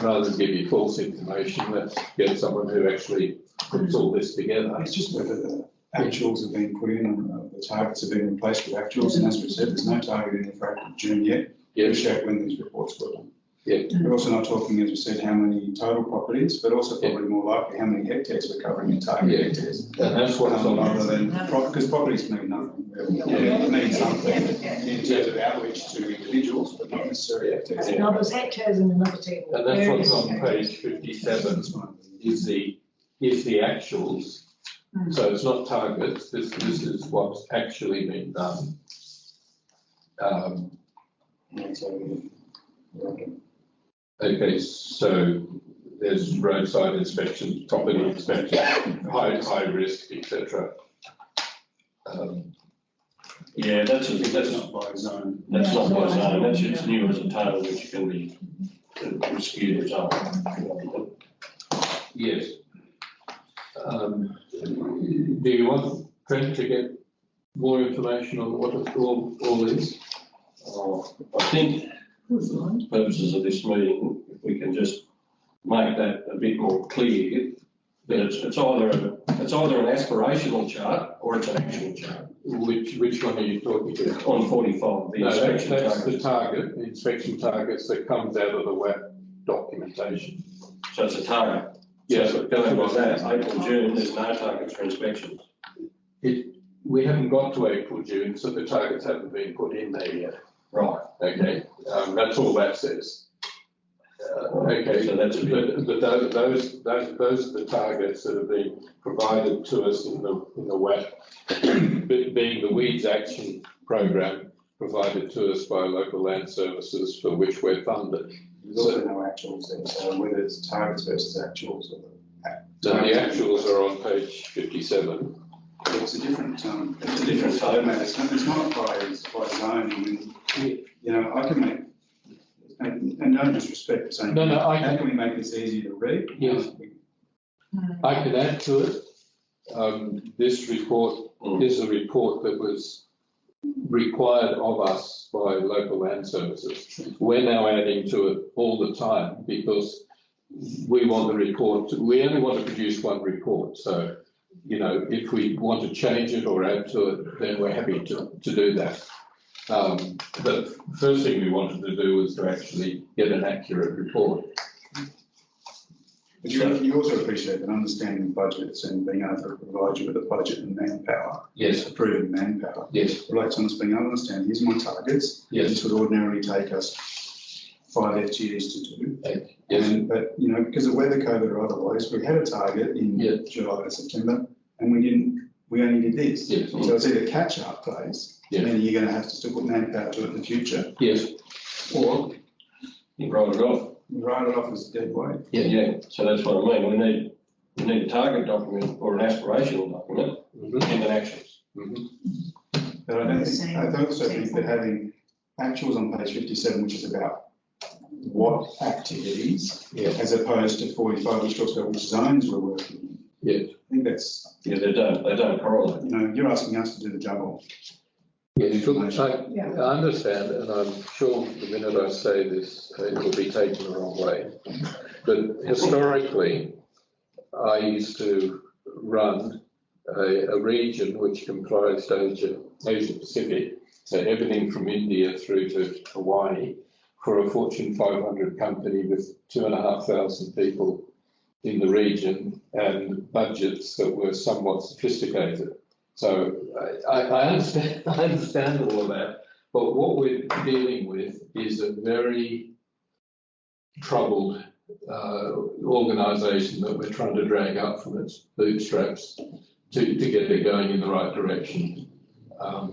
rather than give you false information, let's get someone who actually puts all this together. It's just whether the actuals have been put in and the targets have been replaced with actuals, and as we said, there's no target in the for April, June yet. Yeah. We show when these reports were done. Yeah. We're also not talking, as we said, how many total properties, but also probably more likely how many hectares we're covering in target hectares. And that's what's on Other than, because properties mean nothing, really. It means something in terms of outreach to individuals, but not necessarily hectares. Numbers hectares in another table. And that's what's on page 57, is the actuals. So it's not targets, this is what's actually been done. Okay, so there's roadside inspection, property inspection, high risk, etc. Yeah, that's not by zone. That's not by zone. That's just new as a total, which can be a skewed result. Yes. Do you want Trent to get more information on what all is? I think, for the purposes of this meeting, if we can just make that a bit more clear, that it's either an aspirational chart or it's an actual chart. Which one are you talking about? On 45, the No, inspection that's target. the target, the inspection targets that comes out of the WAP documentation. So it's a target. Yes. So going by that, April, June, there's no targets for inspections. We haven't got to April, June, so the targets haven't been put in there yet. Right. Okay, that's all that says. Okay, So that's a bit- but those are the targets that have been provided to us in the WAP, being the weeds action program provided to us by local land services for which we're funded. There's also no actuals there, so whether it's targets versus actuals or So the actuals are on page 57. it's a different format. It's not by zone. I mean, you know, I can make, and no disrespect saying, No, I how can, can we make this easy to read? Yes. I can add to it. This report is a report that was required of us by local land services. We're now adding to it all the time because we want the report. We only want to produce one report. So, you know, if we want to change it or add to it, then we're happy to do that. The first thing we wanted to do was to actually get an accurate report. But you also appreciate that understanding budgets and being able to provide you with a budget and manpower. Yes. Approving manpower. Yes. Relates on us being able to understand, here's my targets. Yes. This would ordinarily take us 5 FTEs to do. Yes. But, you know, because of weather, COVID or otherwise, we had a target in July or September and we only did this. Yes. So it's either catch up phase, Yes. and then you're going to have to still put manpower to it in the future, Yes. or You write it off. you write it off as dead weight. Yeah, so that's what I mean. We need a target document or an aspirational document and an actions. But I don't think, I also think that having actuals on page 57, which is about what activities, as opposed to 45, which talks about which zones we're working in. Yes. I think that's, Yeah, they don't correlate. you know, you're asking us to do the juggle. Yes, look, I understand, and I'm sure the minute I say this, it will be taken the wrong way. But historically, I used to run a region which comprised Asia Pacific, so everything from India through to Hawaii, for a Fortune 500 company with 2,500 people in the region and budgets that were somewhat sophisticated. So I understand all of that, but what we're dealing with is a very troubled organisation that we're trying to drag up from its bootstraps to get it going in the right direction.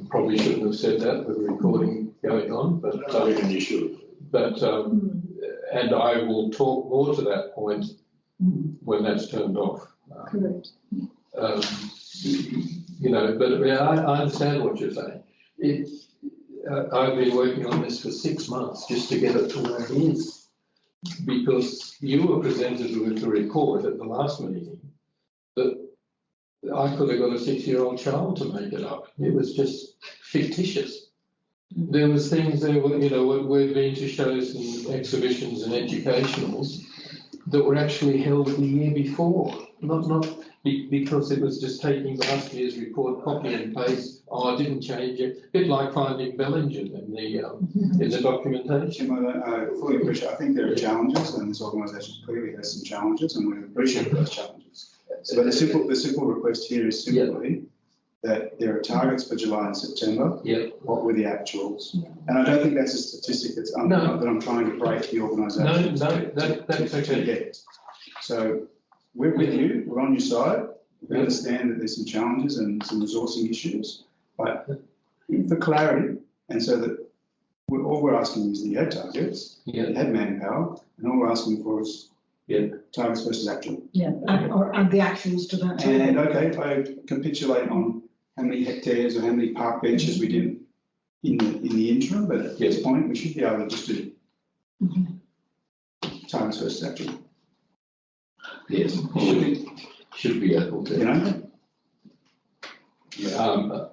Probably shouldn't have said that with the recording going on, but I reckon you should. But and I will talk more to that point when that's turned off. Correct. You know, but yeah, I understand what you're saying. I've been working on this for 6 months just to get it to where it is, because you were presented with the report at the last meeting that I could have got a 6-year-old child to make it up. It was just fictitious. There was things there, you know, we've been to shows and exhibitions and educationals that were actually held the year before, not because it was just taking last year's report, copy and paste. Oh, I didn't change it. A bit like finding Bellingen in the documentation. Jim, I fully appreciate, I think there are challenges, and this organisation clearly has some challenges, and we appreciate those challenges. So, but the simple request here is simply that there are targets for July and September. Yeah. What were the actuals? And I don't think that's a statistic that I'm trying to break the organisation. That's okay. So we're with you, we're on your side. We understand that there's some challenges and some resourcing issues, but for clarity, and so that all we're asking is that you had targets, you had manpower, and all we're asking for is targets versus actual. Yeah, and the actuals to that. And okay, I capitulate on how many hectares or how many park benches we did in the interim, but at this point we should be able to just do targets versus actual. Yes, should be able to. You know?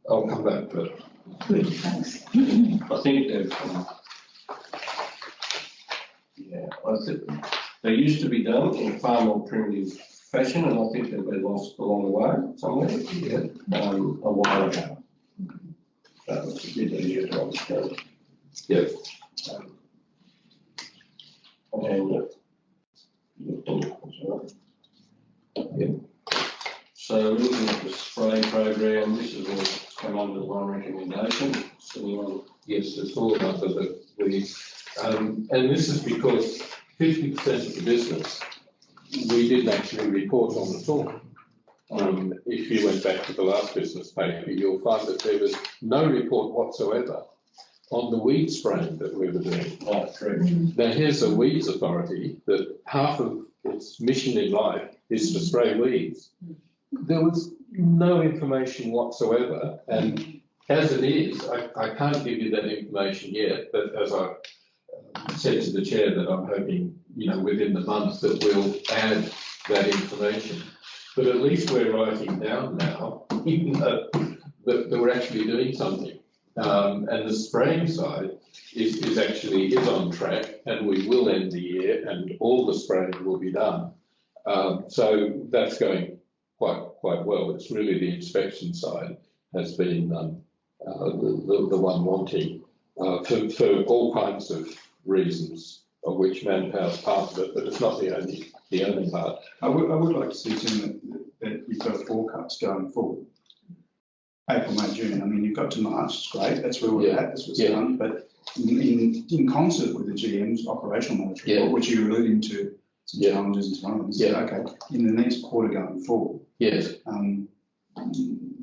I'll come back to it. Good, thanks. I think they've, I think they used to be done in a far more primitive fashion, and I think they've been lost along the way somewhere, a while ago. It's a bit easier to understand. Yep. So looking at the spray program, this is all come under one recommendation. So anyone, Yes, it's all under the weeds. And this is because 50% of the business we didn't actually report on at all. If you went back to the last business paper, you'll find that there was no report whatsoever on the weed spraying that we were doing. Now, here's a weeds authority that half of its mission in life is to spray weeds. There was no information whatsoever, and as it is, I can't give you that information yet, but as I said to the chair that I'm hoping, within the month that we'll add that information. But at least we're writing down now that we're actually doing something. And the spraying side is actually on track, and we will end the year and all the spraying will be done. So that's going quite well. It's really the inspection side has been the one wanting for all kinds of reasons, of which manpower is part of it, but it's not the only part. I would like to see, Tim, that you've got a forecast going forward. April, May, June. I mean, you've got to March, it's great, that's where we're at, that's what's done, but in concert with the GM's operational management report, which you're alluding to, some challenges and so on. Okay, in the next quarter going forward, yes,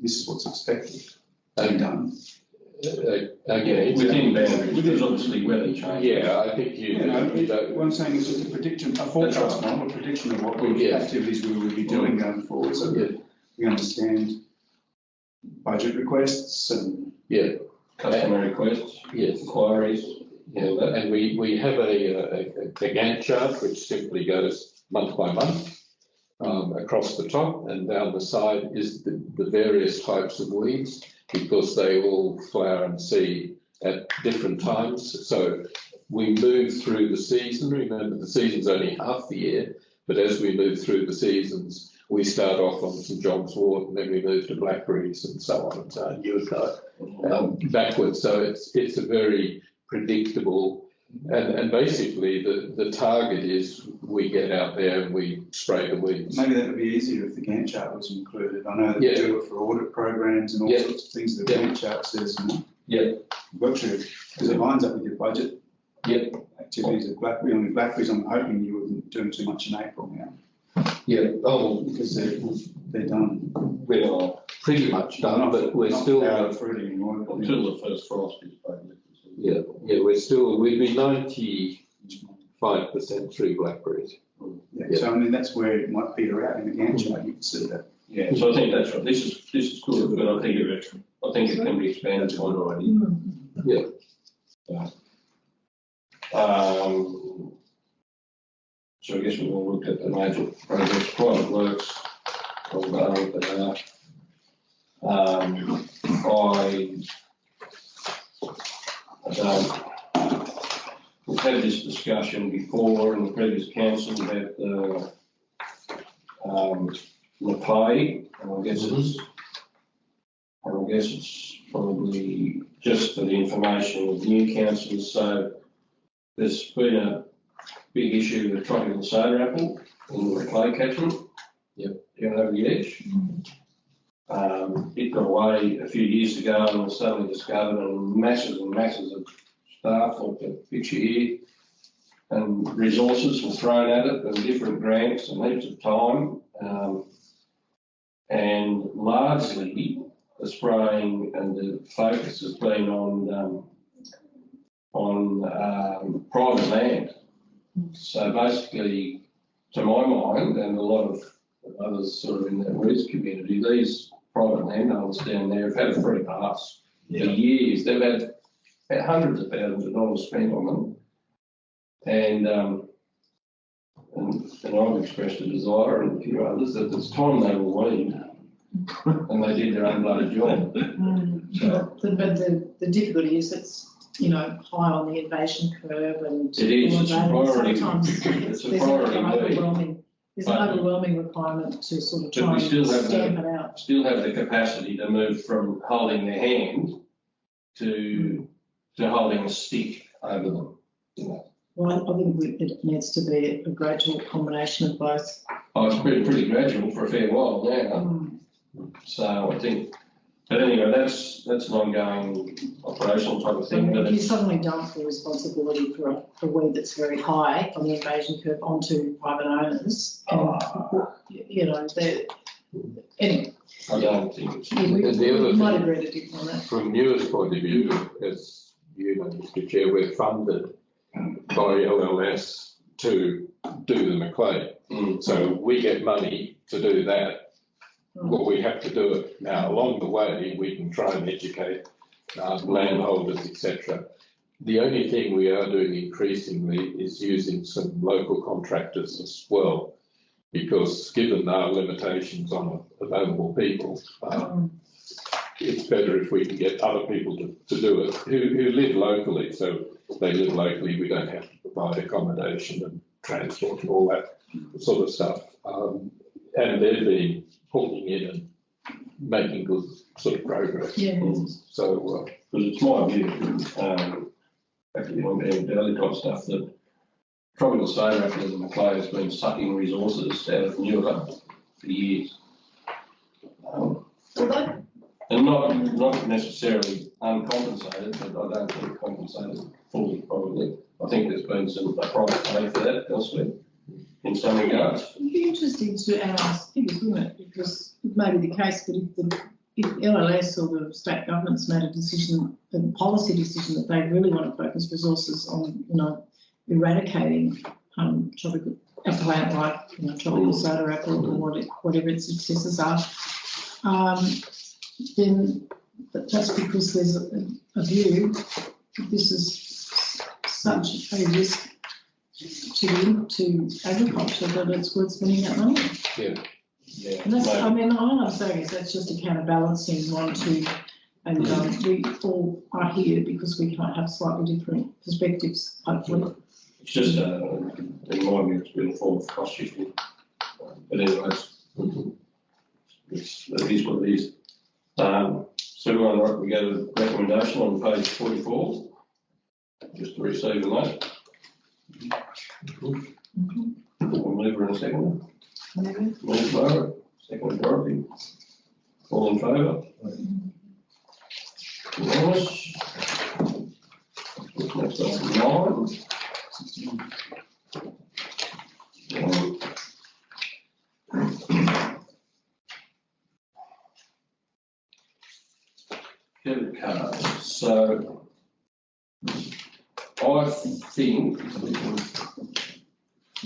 this is what's expected to be done. Again, within boundaries, because obviously weather changes. Yeah, I think what I'm saying is just a prediction, a forecast, not a prediction of what activities we will be doing going forward, so that we understand budget requests and customer requests, inquiries. And we have a Gantt chart which simply goes month by month across the top, and down the side is the various types of weeds, because they all flower and seed at different times. So we move through the season. Remember, the season's only half the year, but as we move through the seasons, we start off on St John's wort, and then we move to blackberries and so on and so on. You would go backwards. So it's a very predictable, and basically the target is we get out there and we spray the weeds. maybe that would be easier if the Gantt chart was included. I know that they do it for audit programs and all sorts of things that the Gantt chart says. Because it lines up with your budget. Activities of blackberry. I mean, blackberries, I'm hoping you wouldn't do too much in April now. Because they're done. We are pretty much done, but we're still fruit anymore. Until the first frost is played. we'd be 95% through blackberries. So I mean, that's where it might peter out in the Gantt chart. You can see that. So I think that's right. This is good, but I think it can be expanded on already. So I guess we've all looked at the major projects, private works, ongoing, but we've had this discussion before in the previous council about the pay, and I guess it's probably just for the information of new councillors. So there's been a big issue with tropical soda apple in the clay catchment. Down over the edge. It got away a few years ago and was suddenly discovered, and masses of staff, like the picture here, and resources were thrown at it, and different grants and heaps of time, and largely the spraying and the focus has been on private land. So basically, to my mind, and a lot of others sort of in the weeds community, these private landowners down there have had a free pass for years. They've had hundreds of thousands of dollars spent on them, and I've expressed a desire, and a few others, that it's time they were weaned and they did their own bloody job. But the difficulty is it's high on the innovation curve, and it is. It's a priority. Sometimes there's an overwhelming requirement to sort of try and stamp it out. Still have the capacity to move from holding their hand to holding a stick over them. Well, I think it needs to be a gradual combination of both. Oh, it's been pretty gradual for a fair while now. So I think, but anyway, that's an ongoing operational type of thing. But If you suddenly dump the responsibility for a weed that's very high on the invasion curve onto private owners, and, you know, anyway. I don't think it's. We And the other might thing- have read it differently on that. From NEWA's point of view, as you know, Mr Chair, we're funded by LLS to do the Macleay. So we get money to do that. Well, we have to do it. Now, along the way, we can try and educate landholders, etc. The only thing we are doing increasingly is using some local contractors as well, because given our limitations on available people, it's better if we can get other people to do it who live locally. So if they live locally, we don't have to provide accommodation and transport and all that sort of stuff. And they've been pulling in and making good sort of progress. Yeah. So, Because it's my view, actually on the early type stuff, that tropical stone rapid and Macleay has been sucking resources out of NEWA for years. And not necessarily uncompensated, but I don't think compensated fully probably. I think there's been a private pay for that elsewhere in some regards. It'd be interesting to analyse figures, wouldn't it? Because it may be the case, but if LLS or the state government's made a decision, a policy decision that they really want to focus resources on, you know, eradicating tropical plant like, you know, tropical soda apple or whatever its successors are, then that's because there's a view that this is such a risk to agriculture that it's worth spending that money. Yeah. And that's, I mean, all I'm saying is that's just a counterbalancing one, two, and we all are here because we can't have slightly different perspectives, hopefully. It's just, in my view, it's been a form of cost shifting. But anyways, it is what it is. So we go to recommendation on page 44, just to receive a note. We'll move her in a second. Move Laura, second Dorothy. All in favour? Unanimous. Next item 9. Debit cards. So I think we can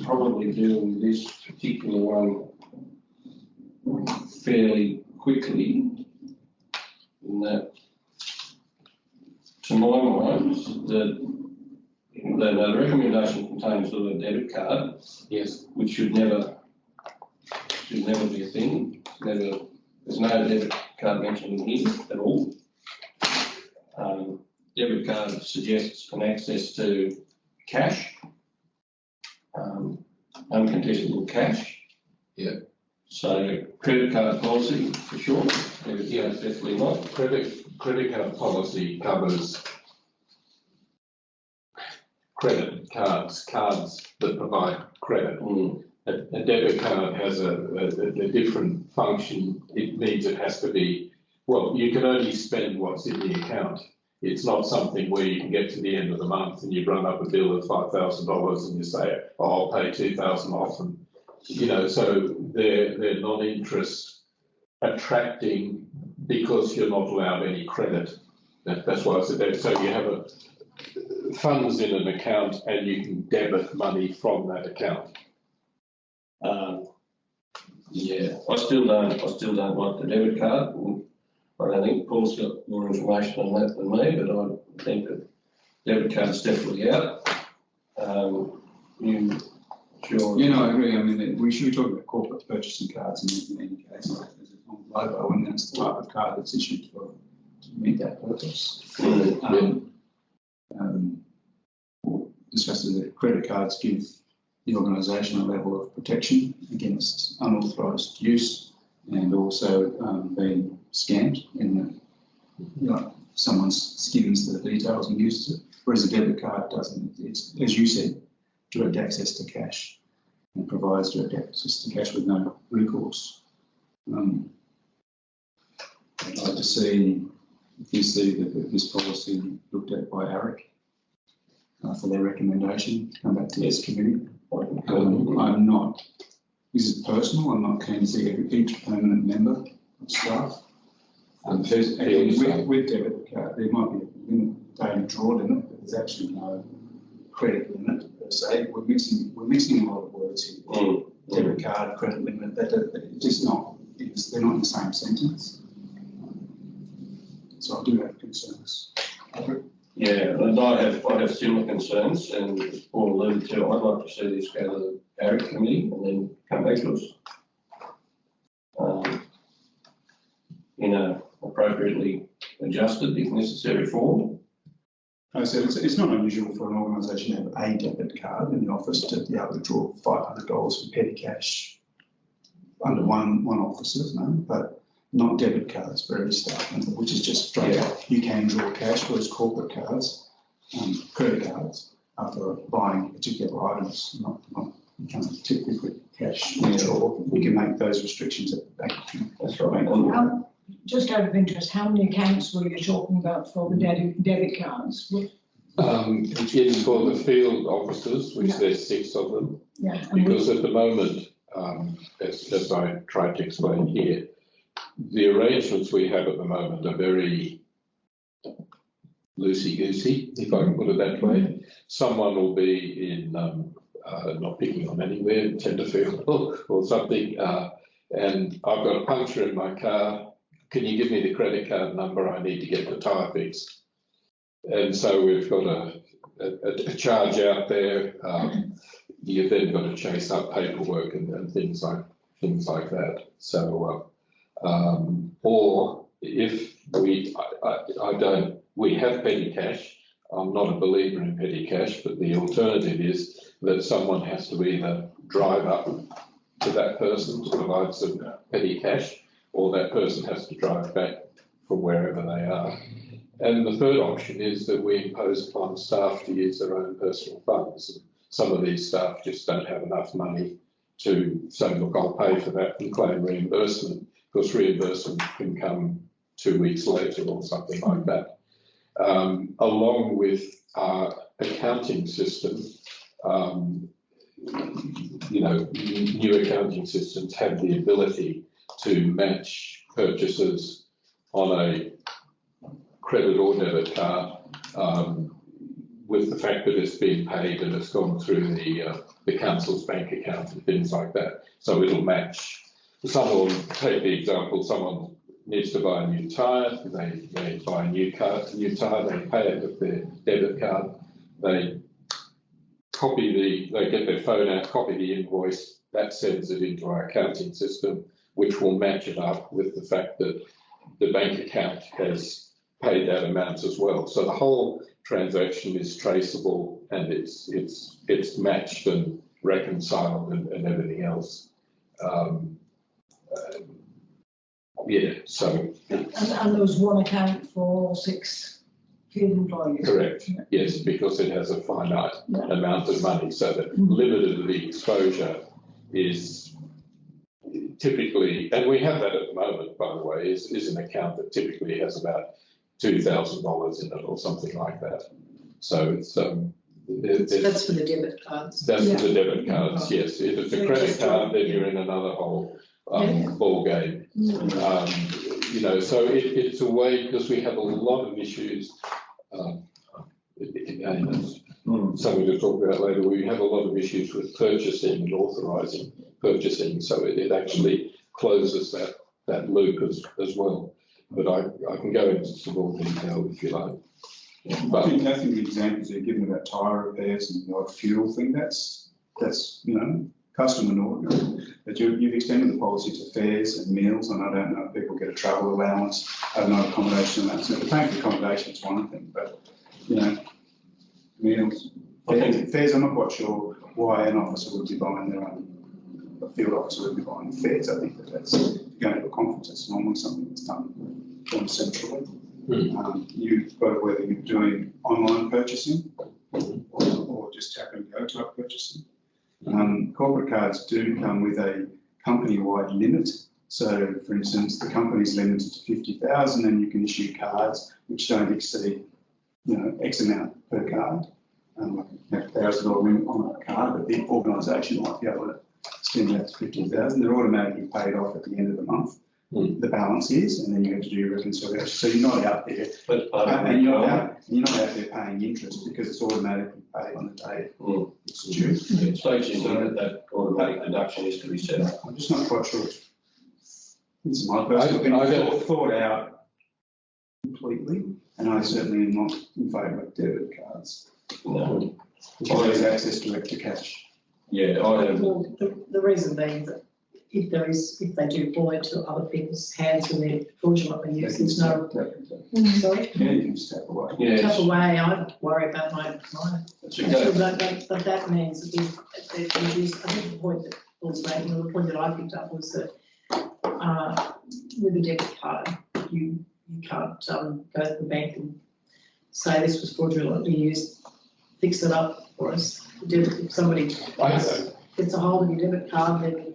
probably deal with this particular one fairly quickly. In that, to my mind, the recommendation contains a debit card. yes, Which should never be a thing. There's no debit card mentioned in here at all. Debit card suggests an access to cash, uncontestable cash. Yeah. So credit card policy for sure. Debit card definitely not. credit card policy covers credit cards that provide credit. A debit card has a different function. It means it has to be, well, you can only spend what's in the account. It's not something where you can get to the end of the month and you run up a bill of $5,000 and you say, oh, I'll pay $2,000 off. And, you know, so they're non-interest attracting because you're not allowed any credit. That's why I said that. So you have funds in an account and you can debit money from that account. Yeah, I still don't like the debit card. I don't think Paul's got more information on that than me, but I think that debit card's definitely out. Sure. Yeah, no, I agree. I mean, we should be talking about corporate purchasing cards in any case. There's a logo, and that's the type of card that's issued to meet that purpose. Discussed that credit cards give the organisation a level of protection against unauthorised use and also being scammed in that someone's skims the details and uses it, whereas a debit card doesn't. It's, as you said, direct access to cash and provides direct access to cash with no recourse. to see if you see this policy looked at by ARIC for their recommendation, come back to this committee. I'm not, this is personal, I'm not keen to see each permanent member of staff. With debit card, there might be a limit, daily draw limit, but there's actually no credit limit per se. We're mixing a lot of words here. Debit card, credit limit, it's just not, they're not in the same sentence. So I do have concerns. Yeah, and I have similar concerns, and as Paul alluded to, I'd like to see this go to the ARIC committee and then come back to us. In a appropriately adjusted, if necessary, form. I said it's not unusual for an organisation to have a debit card in the office to be able to draw $500 for petty cash under one officer, no? But not debit cards for every staff member, which is just straight up. You can draw cash, whereas corporate cards, credit cards, are for buying particular items, not typically cash draw. You can make those restrictions at the bank. That's right. Just out of interest, how many accounts were you talking about for the debit cards? It's for the field officers, which there's 6 of them. Yeah. Because at the moment, as I tried to explain here, the arrangements we have at the moment are very loosey-goosey, if I can put it that way. Someone will be in, not picking on anywhere, Tenterfield or something, and I've got a puncture in my car. Can you give me the credit card number? I need to get the tyre fixed. And so we've got a charge out there. You've then got to chase up paperwork and things like that. So, or if we have petty cash. I'm not a believer in petty cash, but the alternative is that someone has to either drive up to that person to provide some petty cash, or that person has to drive back from wherever they are. And the third option is that we impose upon staff to use their own personal funds. Some of these staff just don't have enough money to say, look, I'll pay for that and claim reimbursement, because reimbursement can come 2 weeks later or something like that. Along with our accounting system, new accounting systems have the ability to match purchases on a credit or debit card with the fact that it's been paid and it's gone through the council's bank account and things like that. So it'll match. Someone, take the example, someone needs to buy a new tyre, they buy a new tyre, they pay it with their debit card, they get their phone out, copy the invoice, that sends it into our accounting system, which will match it up with the fact that the bank account has paid that amount as well. So the whole transaction is traceable and it's matched and reconciled and everything else. So. And there was one account for 6 field employees. Correct, yes, because it has a finite amount of money, so that limited the exposure is typically, and we have that at the moment, by the way, is an account that typically has about $2,000 in it or something like that. So it's That's for the debit cards. That's for the debit cards, yes. If it's a credit card, then you're in another whole ball game. So it's a way, because we have a lot of issues. Again, that's something to talk about later. We have a lot of issues with purchasing and authorising purchasing, so it actually closes that loop as well. But I can go into some more detail if you like. I think the examples you're given about tyre repairs and the odd fuel thing, that's custom and ordinary. But you've extended the policy to fares and meals, and I don't know if people get a travel allowance, have no accommodation allowance. So paying for accommodation is one thing, but meals, fares, I'm not quite sure why an officer would be buying their own. A field officer would be buying fares. I think that's going to a conference. It's normally something that's done centrally. Whether you're doing online purchasing or just tap and go type purchasing. Corporate cards do come with a company-wide limit So, for instance, the company's limited to 50,000, and you can issue cards which don't exceed, X amount per card. Like a $1,000 limit on a card, but the organisation might be able to spend that to 50,000. They're automatically paid off at the end of the month. The balance is, and then you have to do your reconciliation. So you're not out there, and you're not out there paying interest because it's automatically paid on the day it's due. It states in here that automatic deduction is to be set up. I'm just not quite sure. It's my personal opinion, thought out completely, and I certainly am not in favour of debit cards. No. Because there's access direct to cash. Yeah, Well, the reason being that if they do fall into other people's hands when they're fraudulently used, there's no. Sorry? Yeah, you can just tap away. Tap away, I worry about my. That's a go. But that means that if they use, I think the point that Paul's making, or the point that I picked up was that with a debit card, you can't go to the bank and say this was fraudulently used, fix it up for us. If somebody gets a hold of your debit card, then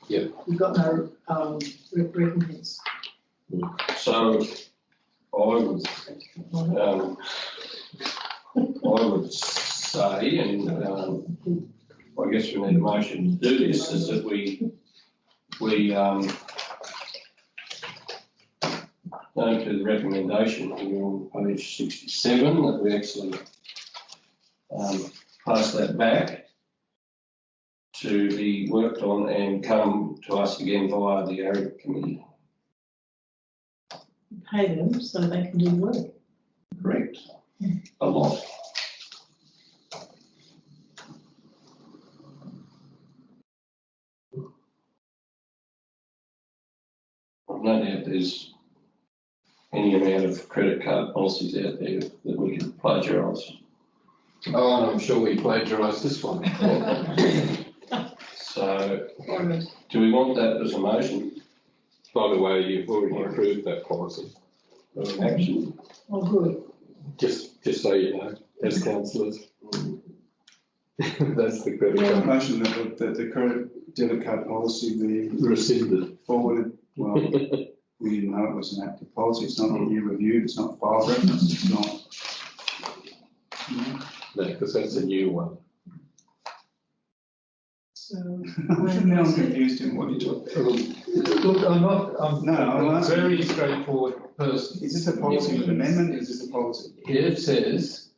you've got no recompense. So I would say, and I guess we need a motion to do this, is that we go to the recommendation here on page 67, that we actually pass that back to be worked on and come to us again via the ARIC committee. Pay them so they can do work. Correct. A lot. I've no doubt there's any amount of credit card policies out there that we can plagiarise. Oh, and I'm sure we plagiarised this one. So, do we want that as a motion By the way, you've already approved that policy, or an action? Oh, good. just so you know, as councillors. That's the credit The card motion that the credit debit card policy be rescinded. forwarded, well, we didn't know it was an active policy. It's not year reviewed, it's not file reference, it's not. No, because that's a new one. So. Now I'm confused in what you're talking about. Look, I'm I'm a asking, very straightforward person. is this a policy with amendment, is this a policy? Here it says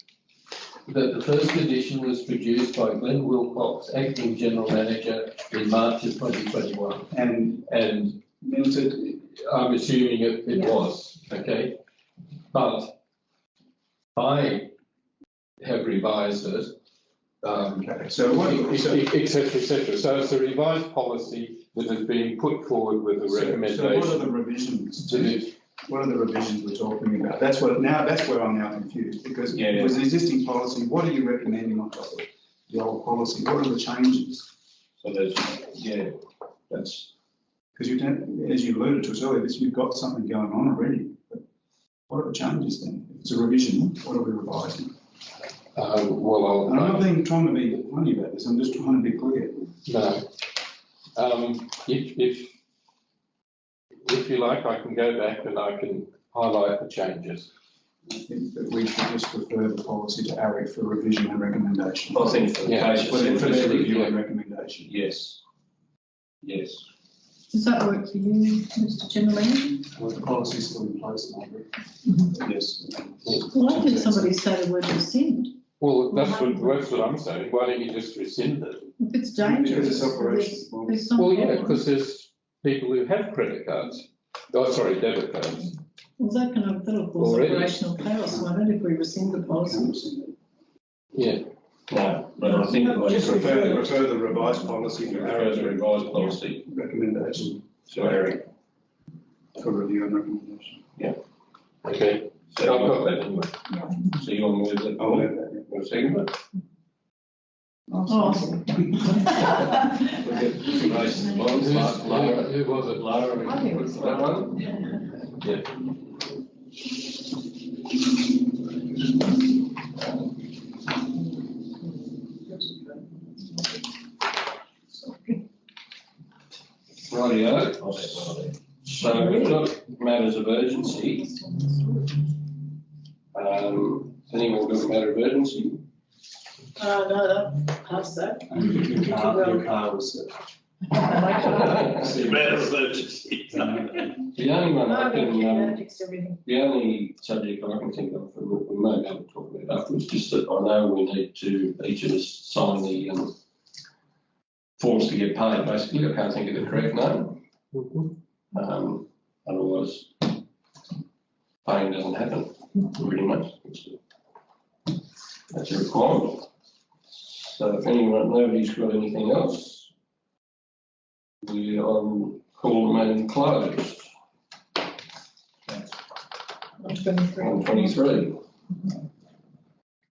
that the first edition was produced by Glenn Wilcox, acting general manager, in March of 2021. And Limited, I'm assuming it Yeah. was, okay? But I have revised it. okay, so what, Et cetera. So it's a revised policy that has been put forward with a so what are recommendation. the revisions to to this. What are the revisions we're talking about? That's where I'm now confused, because it was an existing policy. What are you recommending on top of the old policy? What are the changes? So there's, that's, Because you don't, as you alluded to us earlier, you've got something going on already. But what are the changes then? If it's a revision, what are we revising? Well, And I'm not trying to be funny about this, I'm just trying to be clear. no. If you like, I can go back and I can highlight the changes. I think that we should just refer the policy to ARIC for revision and recommendation. I think for the case For of their review simplicity, and recommendation. yes. Does that work for you, Mr. General Manager? Well, the policy's still in place, Margaret. Yes. Well, I heard somebody say the word rescind. Well, that's what I'm saying. Why don't you just rescind it? If it's dangerous. Because it's operational. there's some Well, yeah, problem. because there's people who have credit cards. Oh, sorry, debit cards. Well, that'll cause Already. operational chaos. So I don't know if we rescind the policy. Yeah. No, but I think we Just should refer the revised policy to refer the ARIC revised policy recommendation to ARIC. for review and recommendation. Okay. So I've got that anyway. So you want to move it? I'll leave that. Want a second it? Oh, Raise the bonds, Lara, Who was it? Lara, I think it was that one? Yeah. Rightio. So we've got matters of urgency. Anyone got a matter of urgency? No, past that. Your car was. Matter of urgency. The only one I can, Fix everything. the only subject I can think of, and we may be able to talk about afterwards, just that I know we need to, each of us sign the forms to get paid, basically. I can't think of the correct name. Otherwise, paying doesn't happen, pretty much. That's a requirement. So if nobody's got anything else, I'll call the meeting closed. On 23. On 23.